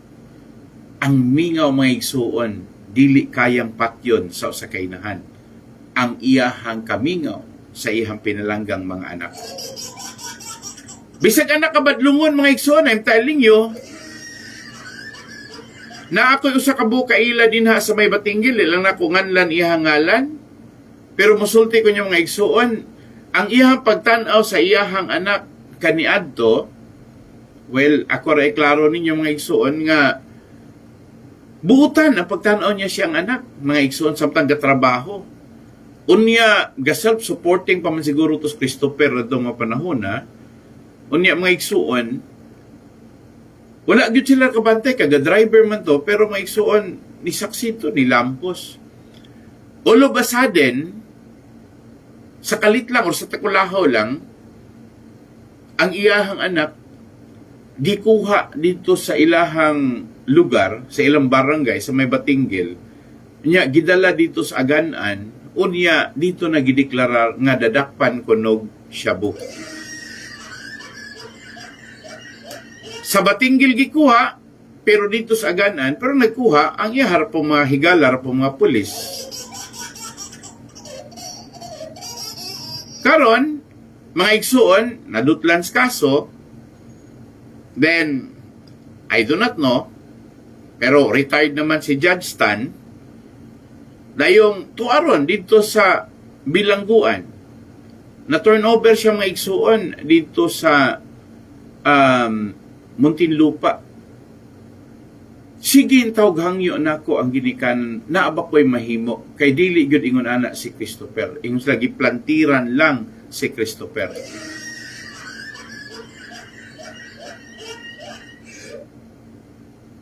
Ang mingaw, mga igsuon, dili kayang patyon sa kainahan. Ang iyahang kamingaw sa iyahang pinalanggang mga anak. Bisag anak kabadlungon, mga igsuon, I'm telling you, na ako'y usa ka bukaila din ha sa may Batinggil, ilang nakunganlan ihangalan. Pero musulti ko niya mga igsuon, ang iyahang pagtanaw sa iyahang anak kaniadto, well, ako rin klaro ninyo mga igsuon nga buutan ang pagtanaw niya siyang anak, mga igsuon, samtang gatrabaho. Unya, ga-self-supporting pa man siguro to Christopher na itong mga panahon ha. Unya, mga igsuon, wala gyud sila kabantay, kaga-driver man to, pero mga igsuon, ni saksito, ni lampos. All of a sudden, sa kalit lang o sa takulahaw lang, ang iyahang anak gikuha dito sa ilahang lugar, sa ilang barangay, sa may Batinggil, niya gidala dito sa Aganaan, unya dito na gideklarar nga dadakpan kunog shabu. Sa Batinggil gikuha, pero dito sa Aganaan, pero nagkuha ang iyahar po mga higala po mga pulis. Karon, mga igsuon, nadutlan sa kaso, then, I do not know, pero retired naman si Judge Stan, dayong tuaron dito sa bilangguan, na turnover siya mga igsuon dito sa Muntinlupa. Sige tawag hangyo nako ang ginikanan na aba ko'y mahimo kay dili gyud ingon ana si Christopher, ingon sila giplantiran lang si Christopher.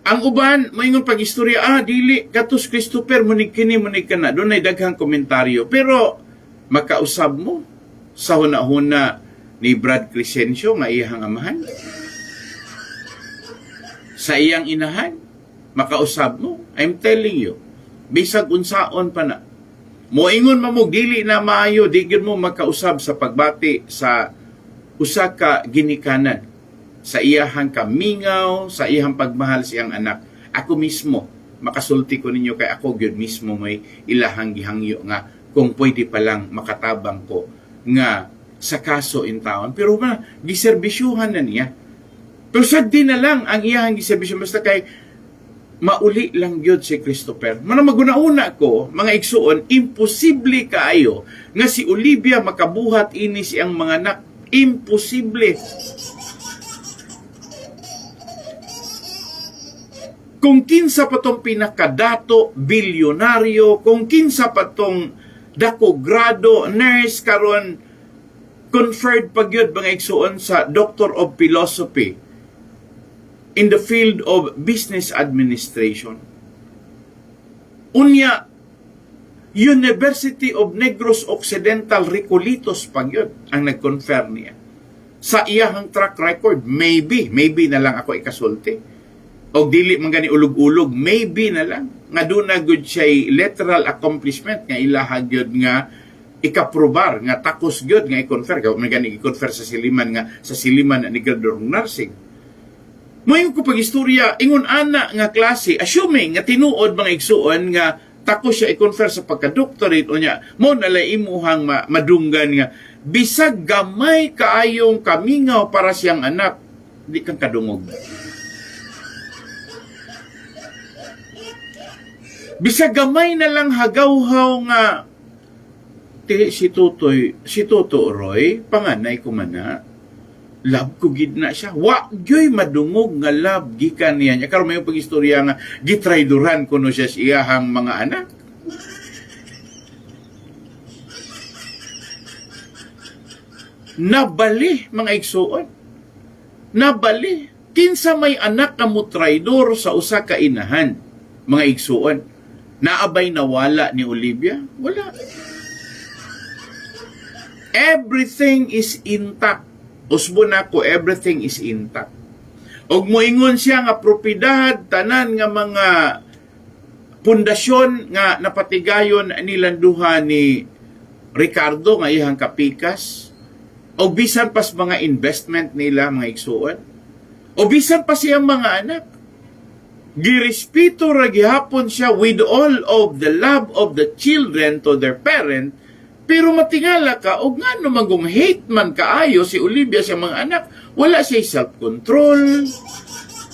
Ang uban moingon pag-istorya, dili katus Christopher munig kini munig kana, dunay daghang komentaryo, pero makausab mo sa hunahuna ni Brad Crescencio nga iyang amahan, sa iyang inahan, makausab mo. I'm telling you, bisag unsaon pa na, moingon mamog dili na maayo, di gyud mo makausab sa pagbati sa usa ka ginikanan, sa iyahang kamingaw, sa iyahang pagmahal sa iyang anak. Ako mismo, makasulti ko ninyo kay ako gyud mismo may ilahang gihangyo nga kung pwede pa lang makatabang ko nga sa kaso in town. Pero giserbisyuhan na niya. Pero sagdi na lang ang iyahang giserbisyuhan, basta kay mauli lang gyud si Christopher. Maguna-una ko, mga igsuon, imposible kaayo nga si Olivia makabuhat ini siyang mga anak. Imposible. Kung kinsa pa tong pinakadato, bilyonaryo, kung kinsa pa tong dako grado nurse karon conferred pagyud mga igsuon sa Doctor of Philosophy in the field of business administration. Unya, University of Negros Occidental Recoletos pagyud ang nag-confer niya. Sa iyahang track record, maybe na lang ako ikasulti. O dili man gani ulog-ulog, maybe na lang. Nga doon na good siya'y literal accomplishment nga ilahag yun nga ikaprobar, nga takos yun nga i-confer. Kaya man gani i-confer sa siliman ni Grador Nursing. Ngayon ko pag-istorya, ingon ana nga klase, assuming nga tinuod mga igsuon nga tako siya i-confer sa pagka-doctorate o niya, mo nalay imuhang madunggan nga, bisag gamay kaayong kamingaw para siyang anak, di kang kadungog. Bisag gamay na lang hagawhaw nga, si Toto Roy, panganay ko man na, love ko gid na siya. Wa gyoy madungog nga love gikan niya. Karon may pag-istorya nga gitrayduran kuno siya sa iyahang mga anak. Nabali mga igsuon. Nabali. Kinsa may anak ka mo traidor sa usa ka inahan, mga igsuon. Naabay nawala ni Olivia? Wala. Everything is intact. Usbo na ko, everything is intact. Og moingon siya nga propiedad, tanan nga mga pundasyon nga napatigayon nilanduha ni Ricardo nga iyang kapikas. O bisan pas mga investment nila, mga igsuon. O bisan pa siyang mga anak. Girespeto ra gihapon siya with all of the love of the children to their parent. Pero matingala ka, o nga no magong hate man kaayo si Olivia sa mga anak, wala siya self-control,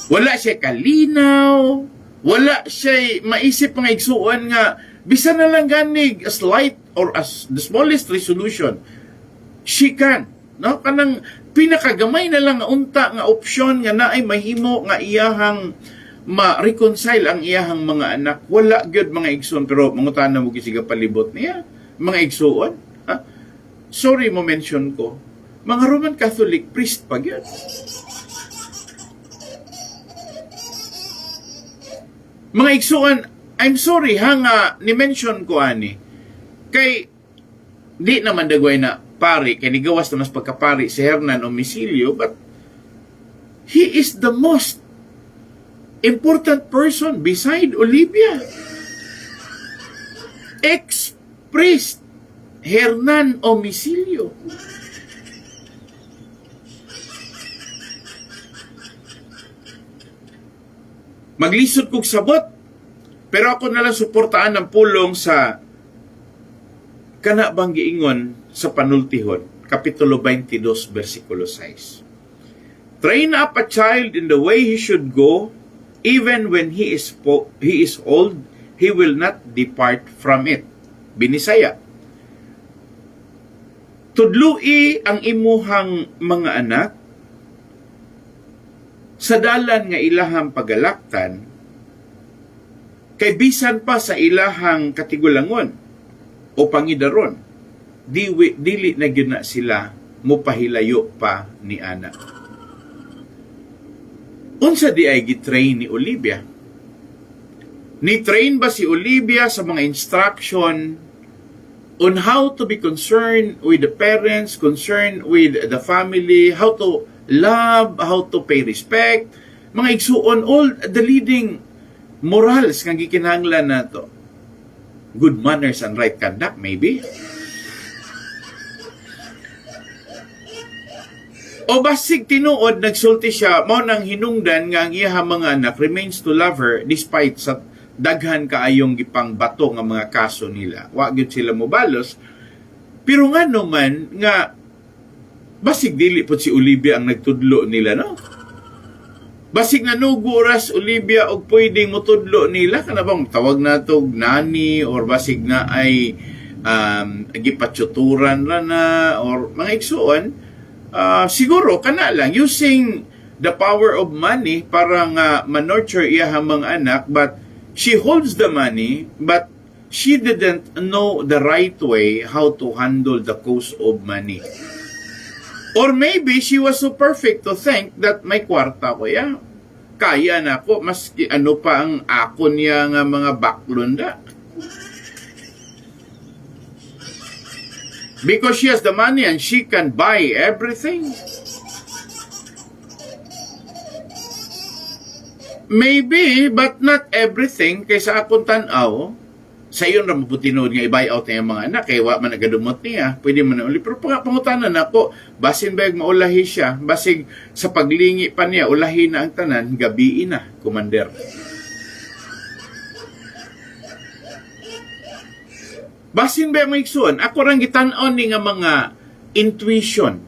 wala siya kalinaw, wala siya maisip mga igsuon nga, bisa na lang ganig as light or as the smallest resolution, she can. No? Kanang pinakagamay na lang nga unta nga opsyon nga naay mahimo nga iyahang ma-reconcile ang iyahang mga anak. Wala gyud mga igsoon, pero mangutan na mo gisiga palibot niya. Mga igsuon, ha? Sorry mo mention ko, mga Roman Catholic priest pa yun. Mga igsuon, I'm sorry ha nga, ni-mention ko ani, kay di naman dagway na pari, kay nigawas na mas pagkapari si Hernan Omisilio, but he is the most important person beside Olivia. Priest Hernan Omisilio. Maglisod kog sabot, pero ako nalang suportaan ng pulong sa kana bang giingon sa panultihon, Kapitulo 22, versikulo 6. Train up a child in the way he should go, even when he is old, he will not depart from it. Binisaya. Tudlui ang imuhang mga anak sa dalan nga ilahang pagalaktan, kay bisan pa sa ilahang katigulangon o pangidaron, dili na gyud na sila mupahilayo pa ni ana. Unsa di ay gitrain ni Olivia? Ni-train ba si Olivia sa mga instruction on how to be concerned with the parents, concerned with the family, how to love, how to pay respect, mga igsuon, all the leading morals nga gikinahanglan nato. Good manners and right conduct, maybe. O basig tinuod, nagsulti siya, mao nang hinungdan nga ang iyahang mga anak remains to love her despite sa daghan kaayong gipang bato nga mga kaso nila. Wa gyud sila mobalos. Pero nga naman nga basig dili pod si Olivia ang nagtudlo nila, no? Basig nga nuguras Olivia og pwedeng motudlo nila kana bang tawag nato nani or basig na ay gipatsuturan ra na or mga igsuon, siguro kana lang using the power of money para nga ma-nurture iyahang mga anak, but she holds the money, but she didn't know the right way how to handle the cost of money. Or maybe she was so perfect to think that may kwarta ko ya. Kaya na ako, maski ano pa ang ako niya nga mga baklunda. Because she has the money and she can buy everything. Maybe, but not everything. Kaysa akong tanaw, sa iyon ra mabutinod nga i-buy out niya mga anak, kaya wa man nagadumot niya, pwede man na uli. Pero pangutanan ako, basin ba maulahi siya, basig sa paglingi pa niya, ulahi na ang tanan, gabi na, commander. Basin ba maigsuon, ako rang gitan-on ni nga mga intuition,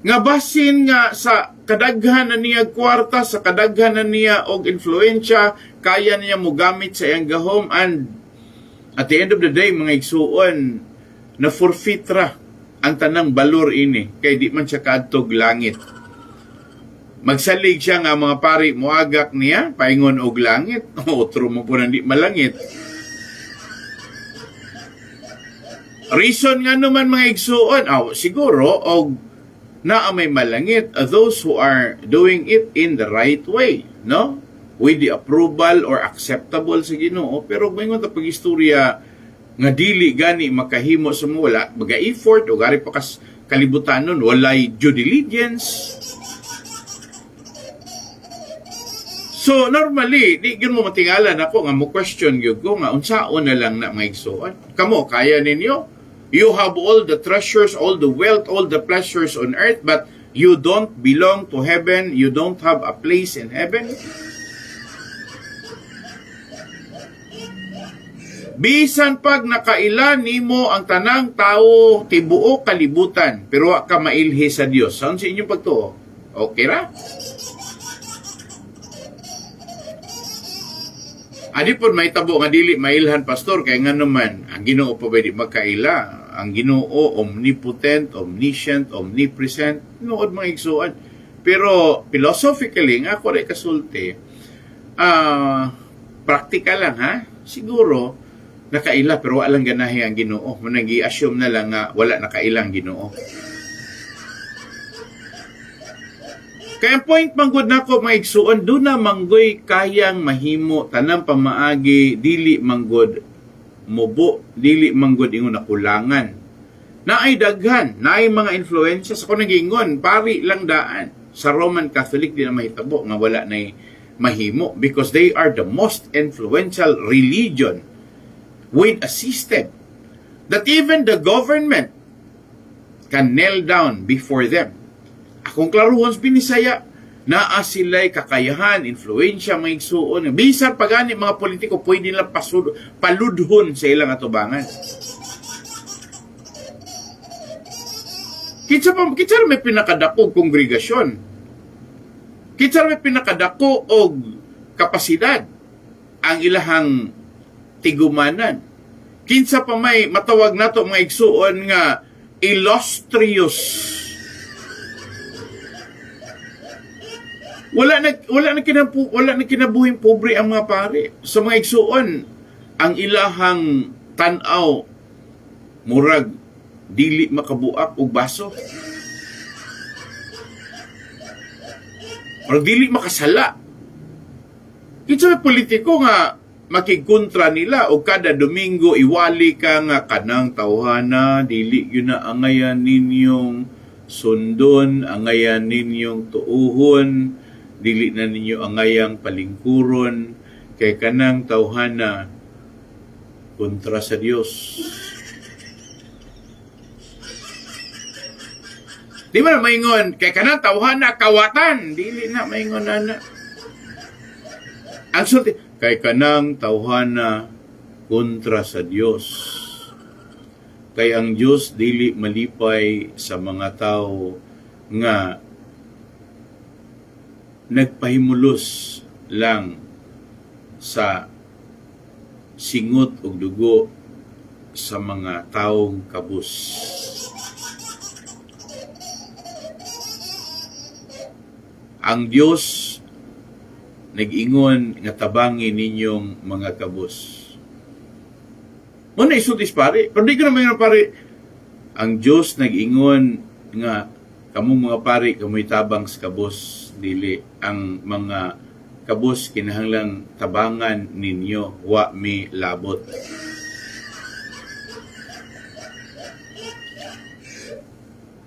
nga basin nga sa kadaghan na niya kwarta, sa kadaghan na niya og influensya, kaya niya mo gamit sa iyang gahom, and at the end of the day, mga igsuon, na forfeit ra ang tanang balor ini, kay di man siya kaadtog langit. Magsalig siya nga mga pari, muagak niya, paingon og langit, otro mo po di malangit. Reason nga naman mga igsuon, siguro, og na may malangit, those who are doing it in the right way, no? With the approval or acceptable sa Ginoo. Pero mayroon ta pag-istorya nga dili gani makahimo sa mo, wala maga-effort o gari pa kas kalibutan nun, walay due diligence. So normally di gyud mo matingalan ako nga mo question gyud ko nga unsaon na lang na maigsuon. Kamo kaya ninyo? You have all the treasures, all the wealth, all the pleasures on earth, but you don't belong to heaven, you don't have a place in heaven. Bisan pag nakailan nimo ang tanang tao tibuok kalibutan, pero wa ka mailhi sa Dios. Saan sa inyong pagtuo? Okay ra? Adi po may tabo nga dili mailhan pastor kay nga naman ang Ginoo pa pwede magkaila. Ang Ginoo omnipotent, omniscient, omnipresent, nood mga igsuon. Pero philosophically nga ako rin kasulti, practical lang ha. Siguro nakaila pero walang ganahe ang Ginoo. Nag-i-assume na lang nga wala nakailang Ginoo. Kaya point manggod nako maigsuon do na manggoy kayang mahimo tanang pamaagi dili manggod mubo dili manggod ingon nakulangan. Naay daghan, naay mga influensya sa kunagingon pari lang daan. Sa Roman Catholic di na mahitabo nga wala nay mahimo because they are the most influential religion with a system that even the government can nail down before them. Akong klaruhon sa Binisaya, naa sila'y kakayahan, influensya, mga igsuon. Bisan pagani mga politiko, pwede nilang paludhon sa ilang atubangan. Kitsa may pinakadakog kongregasyon. Kitsa may pinakadako og kapasidad ang ilahang tigumanan. Kinsa pa may matawag nato mga igsuon nga illustrious. Wala na kinabuhing pobre ang mga pare. Sa mga igsuon, ang ilahang tanaw murag dili makabuak og baso. Or dili makasala. Kinsa may politiko nga makigkontra nila o kada Domingo iwali ka nga kanang tawhana dili yun na angayan ninyong sundon, angayan ninyong tuuhon, dili na ninyo angayang palingkuron, kay kanang tawhana kontra sa Dios. Di ba na maingon, kay kanang tawhana kawatan, dili na maingon na. Ang sulti, kay kanang tawhana kontra sa Dios. Kay ang Dios dili malipay sa mga tao nga nagpahimulos lang sa singot ug dugo sa mga taong kabus. Ang Dios nag-ingon nga tabangin ninyong mga kabus. Muna isultis pare. Pero di ko naman yung pare. Ang Diyos nag-ingon nga, kamong mga pare, kamoy tabang sa kabos, dili. Ang mga kabos, kinahanglang tabangan ninyo, wa mi labot.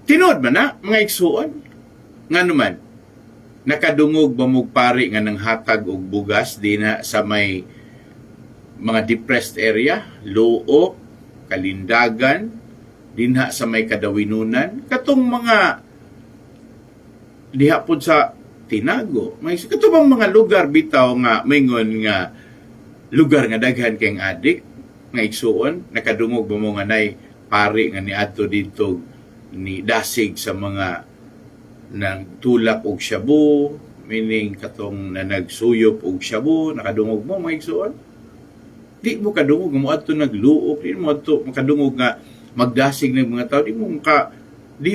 Tinood man na, mga igsuon. Nga naman, nakadungog ba mong pare nga ng hatag og bugas di na sa may mga depressed area, Luok, Kalindagan, dinha sa may Kadawinunan, katong mga diha pod sa Tinago, may katong mga lugar bitaw nga maingon nga lugar nga daghan kayong adik nga igsuon, nakadungog ba mo nga nay pare nga niadto dito ni dasig sa mga nang tulak og shabu, meaning katong na nagsuyop og shabu, nakadungog mo mga igsuon. Di mo kadungog mo adto nagluok, di mo adto makadungog nga magdasig ng mga tao, di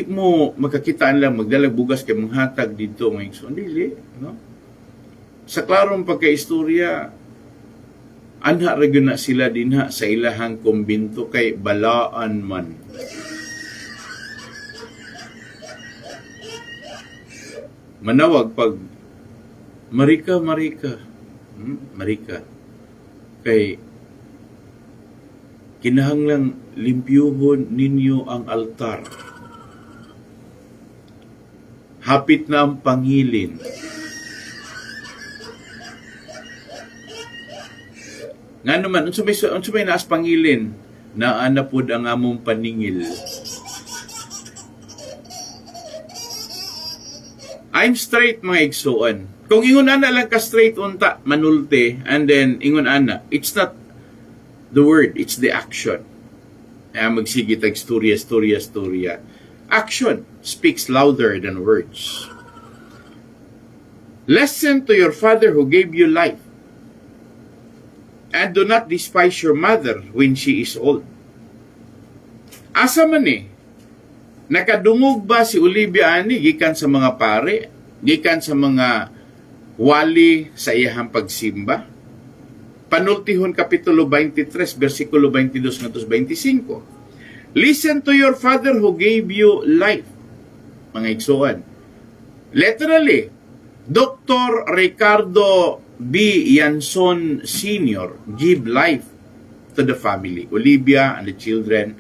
mo magkakitaan lang magdalag bugas kay manghatag dito mga igsoon, dili, no? Sa klarong pagkaistorya, anha ra gyud na sila dinha sa ilahang kumbinto kay balaan man. Manawag pag Marika, kay kinahanglang limpyuhon ninyo ang altar. Hapit na ang pangilin. Nga naman, unsa may naas pangilin, naana pod ang among paningil. I'm straight, mga igsuon. Kung ingon ana lang ka straight unta, manulti, and then ingon ana, it's not the word, it's the action. Magsige tag storya. Action speaks louder than words. Listen to your father who gave you life, and do not despise your mother when she is old. Asa man nakadungog ba si Olivia ani gikan sa mga pare, gikan sa mga wali sa iyahang pagsimba? Panultihon Kapitulo 23, versikulo 22 ngadto 25. Listen to your father who gave you life. Mga igsuon. Literally, Dr. Ricardo B. Yanson Sr. give life to the family, Olivia and the children,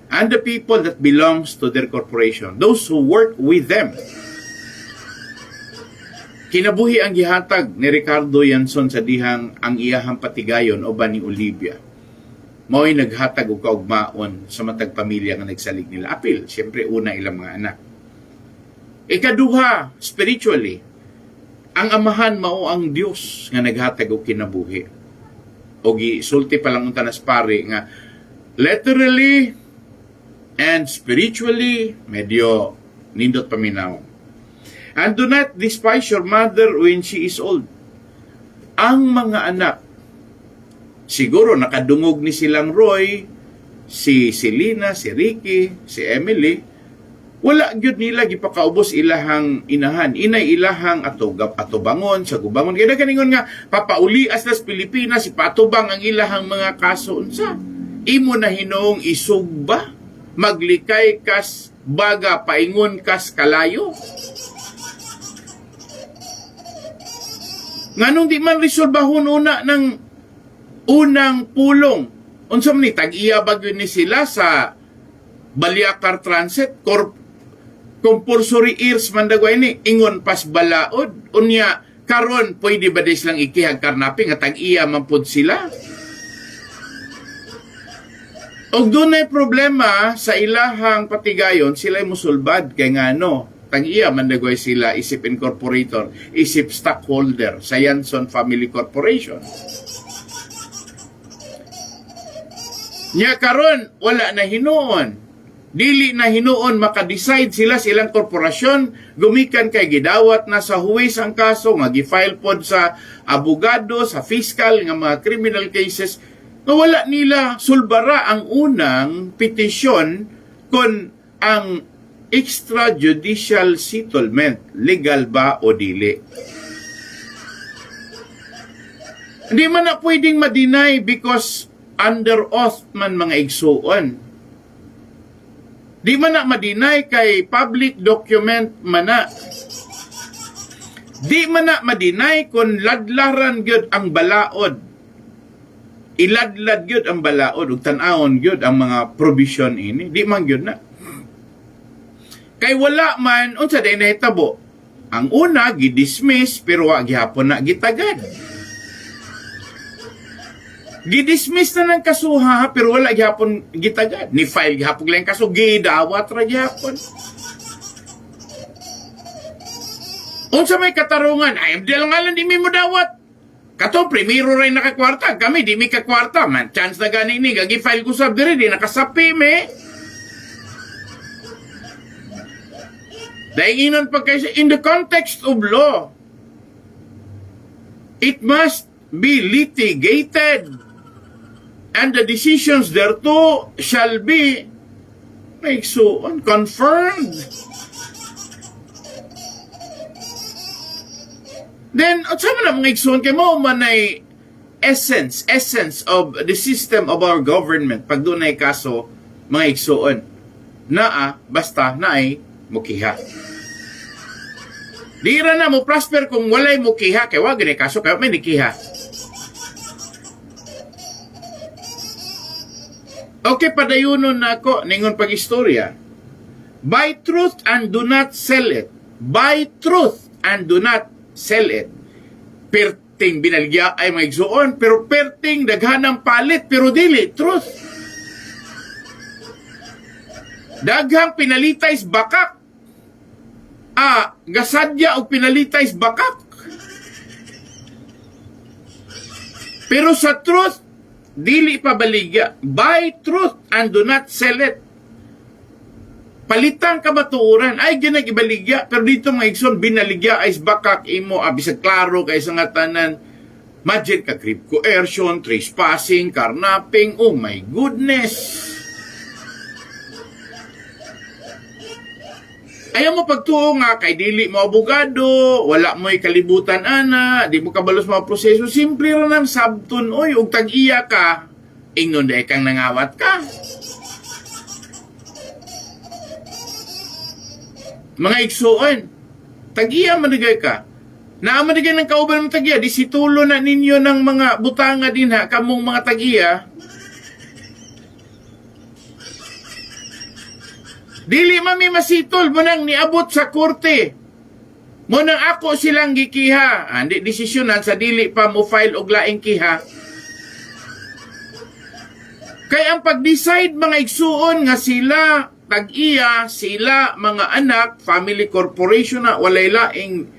and the people that belongs to their corporation, those who work with them. Kinabuhi ang gihatag ni Ricardo Yanson sa dihang ang iyahang patigayon o ba ni Olivia. Mao'y naghatag og kaugmaon sa matag pamilya nga nagsalig nila. Apil, siyempre una ilang mga anak. Ikaduha, spiritually, ang amahan mao ang Dios nga naghatag og kinabuhi. O gisulti pa lang unta nas pare nga literally and spiritually, medyo nindot paminaw. And do not despise your mother when she is old. Ang mga anak, siguro nakadungog ni silang Roy, si Selena, si Ricky, si Emily, wala gyud nila gipakaubos ilahang inahan. Inay ilahang atubangon sa gubangon. Kaya kaningon nga, papaulias nas Pilipinas, si patubang ang ilahang mga kaso. Unsa? Imo na hinoong isugba? Maglikay kas baga paingon kas kalayo. Nganong di man resolbahon una ng unang pulong. Unsa man ni tag-iya bagyo ni sila sa Baliakar Transit compulsory ears man dagway ni ingon pas balaod unya karon pwede ba des lang ikihag karnapi nga tag-iya man pud sila. Og dunay problema sa ilahang patigayon, sila'y musulbad kay ngano tag-iya man dagway sila isip incorporator, isip stockholder sa Yanson Family Corporation. Nya karon wala na hinuon. Dili na hinuon maka-decide sila silang korporasyon, gumikan kay gidawat na sa huwis ang kaso nga gi-file pod sa abogado, sa fiscal nga mga criminal cases. Na wala nila sulbara ang unang petisyon kung ang extrajudicial settlement legal ba o dili. Hindi man na pwedeng ma-deny because under oath man mga igsuon. Di man na madinay kay public document man na. Di man na madinay kung ladlaran gyud ang balaod. Iladlad gyud ang balaod ug tan-awon gyud ang mga provision ini. Di man gyud na. Kay wala man unsa day nahitabo. Ang una gidismiss pero wa gihapon na gitagad. Gidismiss na ng kasuha pero wala gihapon gitagad. Ni file gihapon lang kaso gidawat ra gihapon. Unsa may katarungan ay di lang alam di mi mo dawat. Kato primero ray nakakwarta kami di mi kakwarta man chance na gani ni gagi file ko sab diri di nakasapi me. Dainginon pa kayo in the context of law. It must be litigated. And the decisions thereto shall be confirmed. Then, at sama na mga igsoon kay mo man ay essence of the system of our government. Pag doon ay kaso, mga igsoon, basta na ay mukiha. Di ra na mo prosper kung walay mukiha, kaya wag ni kaso, kaya may nikiha. Okay, padayunon na ako, ningon pag-istorya. Buy truth and do not sell it. Buy truth and do not sell it. Perting binalya ay may igsuon, pero perting daghanang palit, pero dili, truth. Daghang pinalita is bakak. Gasadya o pinalita is bakak. Pero sa truth, dili pa baligya. Buy truth and do not sell it. Palitang kabatuuran ay ginagibaligya pero dito mga igsoon binaligya ay bakak imo bisag klaro kay sa ngatanan magic ka crib coercion, trespassing, carnapping. Oh my goodness. Ayaw mo pagtuo nga kay dili mo abogado, wala mo'y kalibutan ana, di mo kabalos mga proseso, simple ra nang sabton oy ug tag-iya ka, ingnon day kang nangawat ka. Mga igsuon, tag-iya manigay ka. Naamanigay ng kauban ng tag-iya, di situlo na ninyo ng mga butanga din ha, kamong mga tag-iya. Dili mami masitol mo nang niabot sa korte. Mo nang ako silang gikiha. Di desisyonan sa dili pa mo file og laing kiha. Kay ang pag-decide mga igsuon nga sila tag-iya, sila mga anak, family corporation na walay laing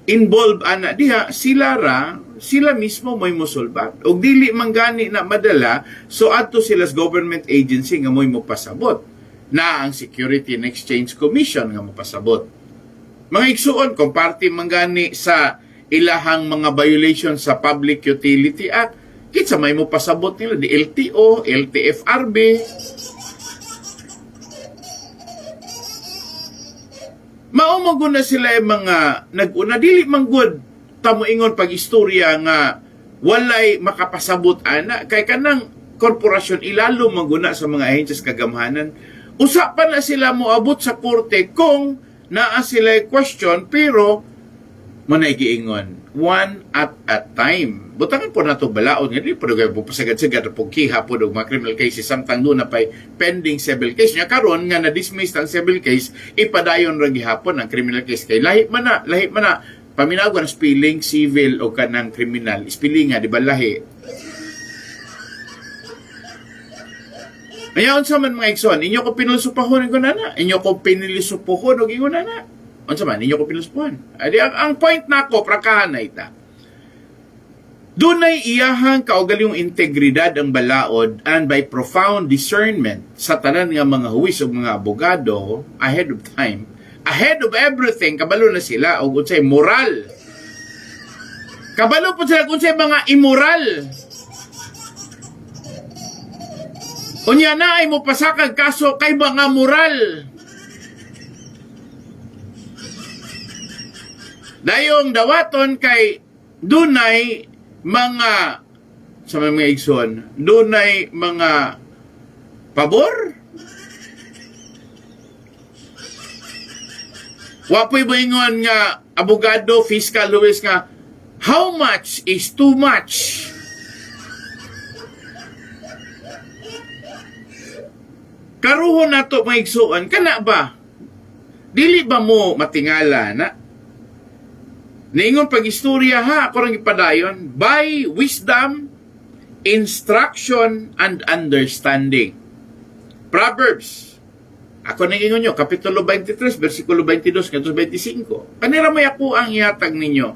involved ana diha, sila mismo mo'y mosulbat. Og dili manggani na madala, so adto sila sa government agency nga mo'y mo pasabot. Na ang Security and Exchange Commission nga mapasabot. Mga igsuon, kung parte manggani sa ilahang mga violation sa Public Utility Act, kitsa may mo pasabot nila, di LTO, LTFRB. Maumago na sila yung mga nag-una, dili manggod, tamuingon pag-istorya nga walay makapasabot ana, kay kanang korporasyon ilalo mangguna sa mga ahensyas kagamhanan. Usapan na sila mo abot sa korte kung naa sila question pero manay giingon one at a time. Butangan po na ito balaod nga di po nagay po pasagad-sagad po kiha po ng mga criminal cases samtang doon na pa'y pending civil case niya karon nga na-dismiss ang civil case ipadayon ra gihapon ang criminal case kay lahi man na paminawan spilling civil o kanang criminal spilling nga di ba lahi. Mayaon sa man mga igsoon, inyo ko pinusupohon ko nana, inyo ko pinilisupohon og ingon nana. Unsa man inyo ko pinusupohon? Adi ang point nako prakahan na ita. Dunay iyahang kaugalingong integridad ang balaod and by profound discernment sa tanan nga mga huwis ug mga abogado ahead of time, ahead of everything kabalo na sila og unsay moral. Kabalo po sila unsay mga immoral. Unya na ay mo pasakag kaso kay mga moral. Dayong dawaton kay dunay mga sa mga igsoon, doon ay mga pabor. Wapoy mo ingon nga, abogado, fiscal, Luis nga, how much is too much? Karuhon na to mga igsoon, kana ba? Dili ba mo matingala na? Naingon pag-istorya ha, ako rin ipadayon, by wisdom, instruction, and understanding. Proverbs. Ako nagingon nyo, Kapitulo 23, versikulo 22, ngayon 25. Kanira may ako ang ihatag ninyo.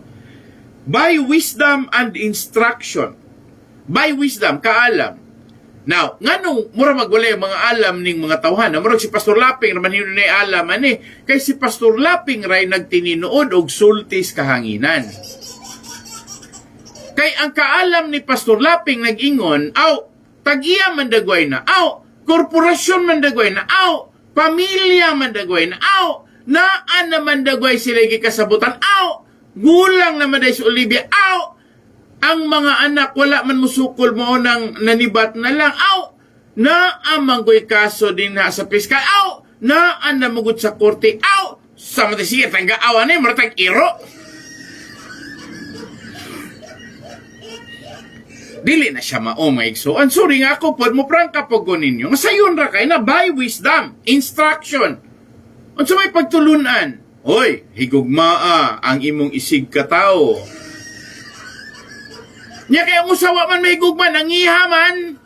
By wisdom and instruction. By wisdom, kaalam. Now, nganong mura magwala yung mga alam ning mga tawhan. Murag si Pastor Laping, naman yun na alam, kay si Pastor Laping ray nagtininood og sultis kahanginan. Kay ang kaalam ni Pastor Laping nag-ingon, tag-iya mandagway na, korporasyon mandagway na, pamilya mandagway na, naan na mandagway sila gikasabutan, gulang naman dahil si Olivia, ang mga anak wala man musukol mo ng nanibat na lang, naamang ko'y kaso din na sa piskal, naan na magud sa korte, sa matisiya, tangga-awan maratang iro. Dili na siya maomay. So, sorry nga ako, pod mo prangka po ko ninyo. Masayon ra kay na by wisdom, instruction. At sa may pagtulunan, hoy, higugmaa ang imong isig katao. Nya kaya usawa man may higugma, nangiha man.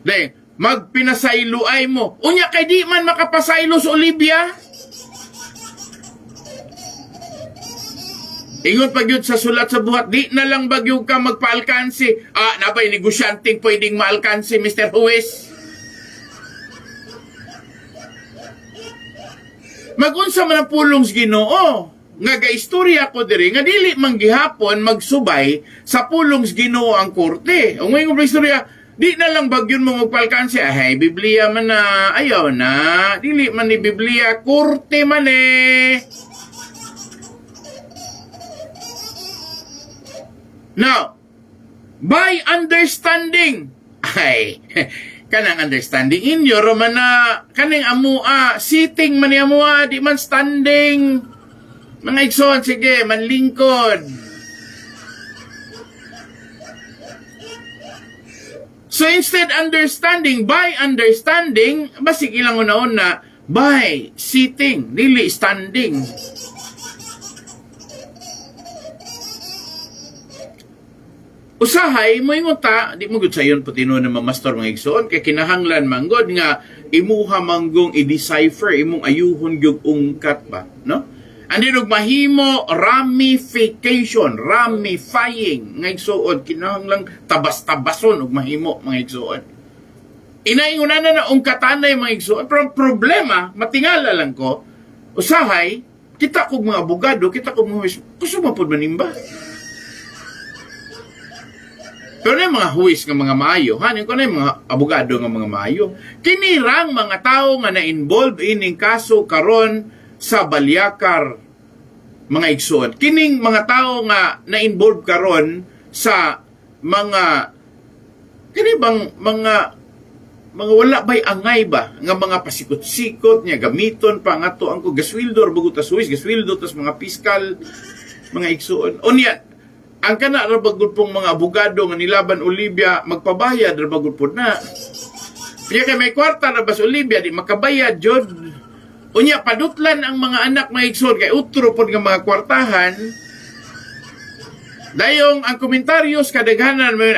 Dahil, magpinasailuay mo. Unya kay di man makapasaylo sa Olivia. Ingon pag yun sa sulat sa buhat, di na lang bagyog ka magpaalkansi. Nabay, negosyanteng pwedeng maalkansi, Mr. Huwes. Magunsa man ang pulong sa Ginoo. Nga gaistorya ko diri, nga dili manggihapon magsubay sa pulong sa Ginoo ang korte. O ngayon pa istorya, di na lang bagyon mo magpaalkansi. Biblia man na, ayaw na. Dili man ni Biblia, korte man Now, by understanding, kanang understanding inyo, man na, kaning amua, sitting man ni amua, di man standing. Mga igsoon, sige, manlingkod. So instead by understanding, basig ilang una-una, by sitting, dili standing. Usahay mo ingon ta, di mo gud sayon putino na mamastor mga igsoon kay kinahanglan manggod nga imuha manggong i-decipher imong ayuhon gyud ungkat ba, no? Andi og mahimo ramifying nga igsoon kinahanglan tabas-tabason og mahimo mga igsoon. Inaingunan na ungkatanay mga igsoon, pero problema matingala lang ko usahay kita kog mga abogado, kita kog mga gusto mo pud manimba. Pero na mga huwis nga mga maayo, hanin ko na yung mga abogado nga mga maayo. Kinirang mga tao nga na-involve ining kaso karon sa Balyakar, mga igsoon. Kining mga tao nga na-involve karon sa mga, kanibang mga wala ba'y angay ba? Nga mga pasikot-sikot niya, gamiton pa nga to ang ko, gaswildo, bagutas huwis, gaswildo, tas mga piskal, mga igsoon. O niya, ang kana rabagod pong mga abogado nga nilaban Olivia magpabayad rabagod po na. Kaya kay may kwarta na bas Olivia di makabayad jud. Unya padutlan ang mga anak mga igsoon kay utro pod nga mga kwartahan. Dayong ang komentaryo kadaghanan mo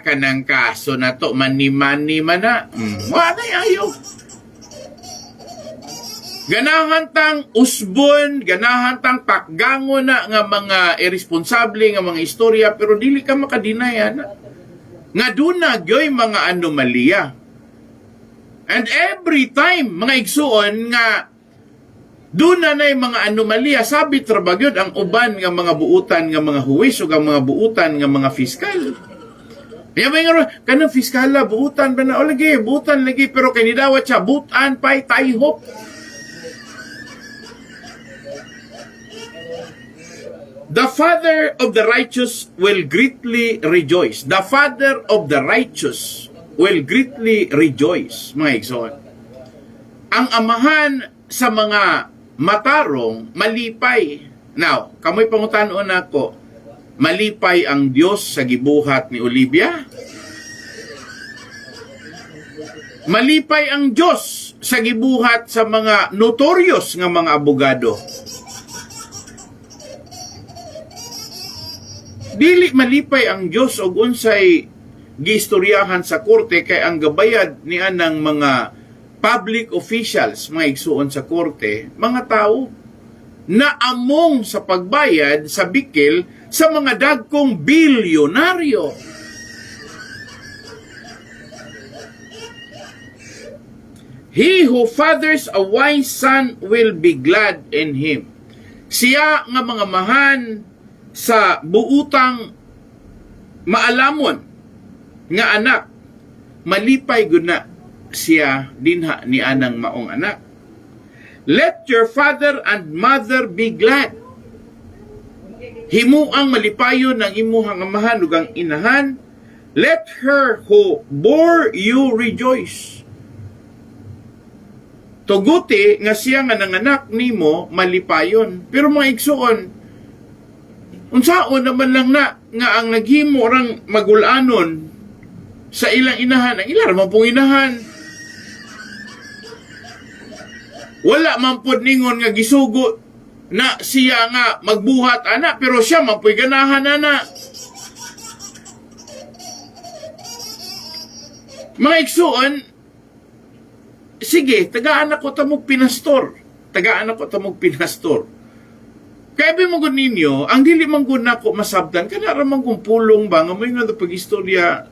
kanang kaso na to mani-mani man na. Wa na ayo. Ganahan tang usbon, ganahan tang pakgango na nga mga irresponsable nga mga istorya, pero dili ka makadinayan nga duna gyoy mga anomalya. And every time mga igsuon nga duna na mga anomalya, sabi trabagyod ang uban nga mga buutan nga mga huwis o nga mga buutan nga mga fiskal. Kaya may nga kanang fiskala buutan ba na o lagi, buutan lagi, pero kanidawat siya buutan pa'y taihop. The father of the righteous will greatly rejoice. The father of the righteous will greatly rejoice, mga igsoon. Ang amahan sa mga matarong, malipay. Now, kamoy pangutanon ako, malipay ang Diyos sa gibuhat ni Olivia? Malipay ang Diyos sa gibuhat sa mga notorious nga mga abogado? Dili malipay ang Diyos og unsay giistoryahan sa korte kay ang gabayad ni anang mga public officials, mga igsuon sa korte, mga tao na among sa pagbayad sa bikil sa mga dagkong bilyonaryo. He who fathers a wise son will be glad in him. Siya nga mga mahan sa buutang maalamon nga anak, malipay gud na siya dinha ni anang maong anak. Let your father and mother be glad. Himuang malipayon ng imuhang amahan ug ang inahan. Let her who bore you rejoice. Tuguti nga siya nga nanganak nimo malipayon. Pero mga igsuon, unsaon naman lang na nga ang naghimo orang magulanon sa ilang inahan, ang ilang man pong inahan. Wala man po ningon nga gisugo na siya nga magbuhat ana, pero siya man po'y ganahan ana. Mga igsuon, sige, tagaan ako tamog pinastor. Tagaan ako tamog pinastor. Kaya bimagod ninyo, ang dili manggod na ako masabdan, kanaramang kong pulong ba, nga may nga pag-istorya,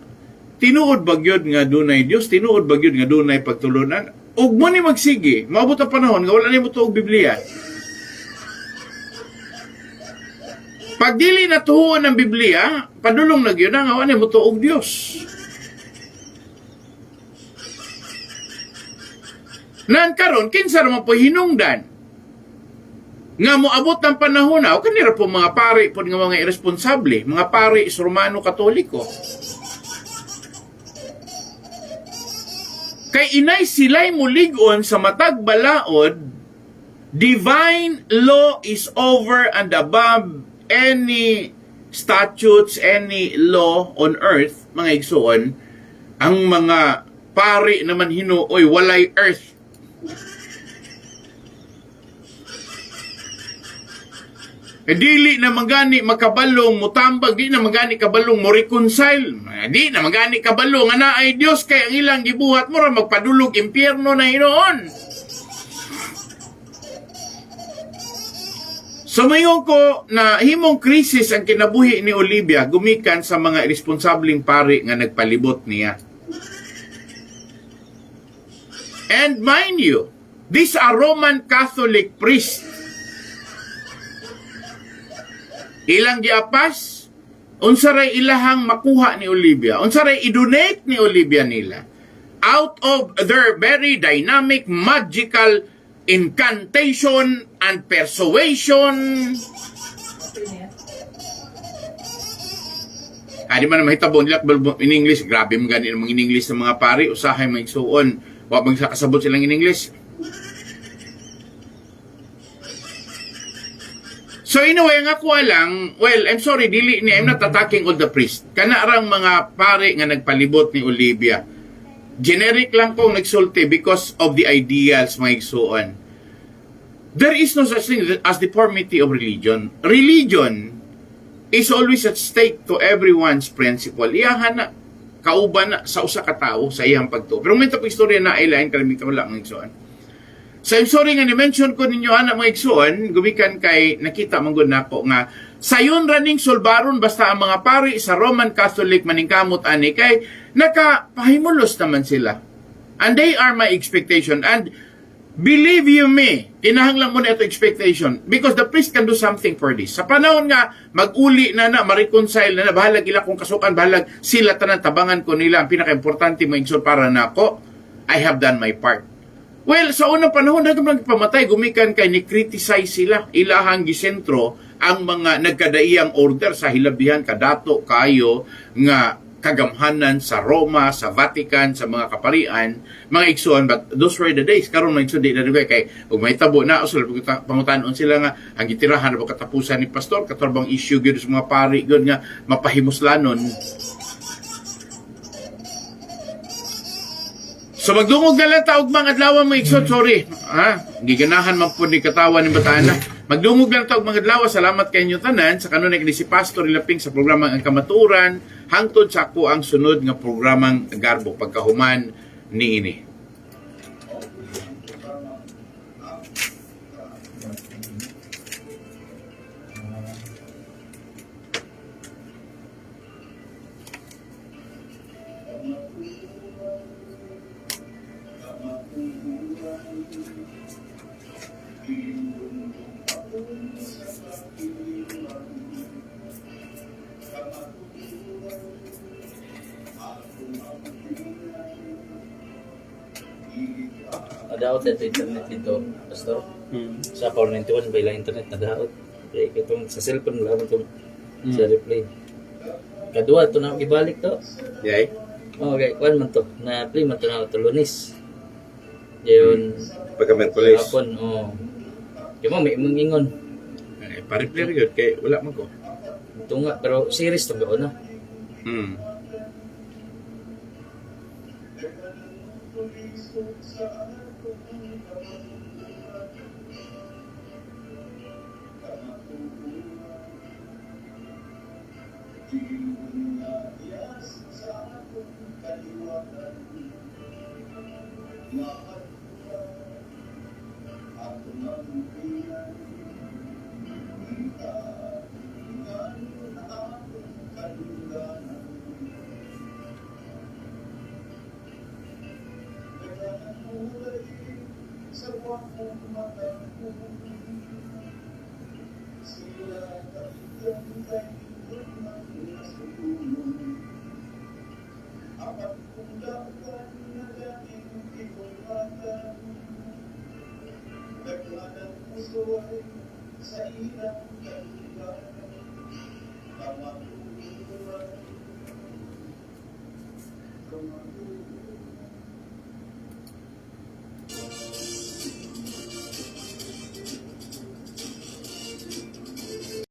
tinuod bagyod nga dunay Diyos, tinuod bagyod nga dunay pagtulunan, ug mo ni magsige, maabot ang panahon, nga wala ni mo tuog Biblia. Pag dili natuhuan ng Biblia, padulong na gyud nga wala ni mo tuog Diyos. Nan karon kinsa naman po hinungdan nga moabot ng panahon na, o kanira po mga pari po nga mga irresponsable, mga pari is Romano-Katoliko. Kay inay sila'y muligon sa matag balaod, divine law is over and above any statutes, any law on earth, mga igsuon. Ang mga pari naman hinuoy, walay earth. Dili na magani makabalong mutambag, di na magani kabalong mo reconcile, di na magani kabalong nga naay Dios kay ang ilang gibuhat mo ra magpadulog impyerno na hinoon. Sumayon ko na himong krisis ang kinabuhi ni Olivia gumikan sa mga irresponsableng pari nga nagpalibot niya. And mind you, these are Roman Catholic priests. Ilang giapas, unsaray ilahang makuha ni Olivia, unsaray i-donate ni Olivia nila out of their very dynamic, magical incantation and persuasion. Di man na mahitabo nila in English, grabe mo ganin ang mga in English ng mga pari, usahay may suon, wag magsakasabot silang in English. So anyway, nga ko lang, well, I'm sorry, I'm not attacking all the priests. Kanarang mga pare nga nagpalibot ni Olivia. Generic lang kong nagsulti because of the ideals, mga igsuon. There is no such thing as deformity of religion. Religion is always at stake to everyone's principle. Iyahan na, kauban na sa usa ka tawo sa iyang pagtuo. Pero may tapos istorya na ilahin kalimit ka wala, mga igsuon. So, I'm sorry nga ni-mention ko ninyo, anak mga igsuon, gumikan kay nakita manggod na ako nga, sayon raning sulbaron basta ang mga pari sa Roman Catholic maningkamot ani kay nakapahimulos naman sila. And they are my expectation. And believe you me, kinahanglan mo na ito expectation because the priest can do something for this. Sa panahon nga, mag-uli na ma-reconcile na bahalag ila kong kasukan, bahalag sila tanan, tabangan ko nila. Ang pinaka-importante mo igsoon para na ako, I have done my part. Well, sa unang panahon na pamatay, gumikan kay ni-criticize sila. Ilahang gisentro ang mga nagkadaiyang order sa hilabihan kadato kayo nga kagamhanan sa Roma, sa Vatican, sa mga kaparian, mga igsoon, but those were the days. Karon mga igsoon, di na rin kay kung may tabo na, usul, pangutanon sila nga, ang gitirahan na katapusan ni pastor, katarbang issue gyud sa mga pari, gyud nga, mapahimuslanon. So magdungog na lang taog mga adlaw mga igsoon, sorry. Giganahan man po ni katawan ni Batana. Magdungog lang taog mga adlaw, salamat kay inyo tanan sa kanunay ni si Pastor Ilaping sa programang Ang Kamaturan, hangtod sa ako ang sunod nga programang Garbo pagkahuman niini. Nadaot sa internet dito, Pastor. Sa Power 91, ba ilang internet nadaot. Kaya itong sa cellphone lang itong sa replay. Kadua, ito na ibalik to. Yay? Okay, kuhan man to. Na-play man to na ito, Lunis. Yun, Pagka-Merkulis. hapon, Yung mo, may imong ingon. Pare-player yun, kay wala man ko. Ito nga, pero series to gawin na. Sa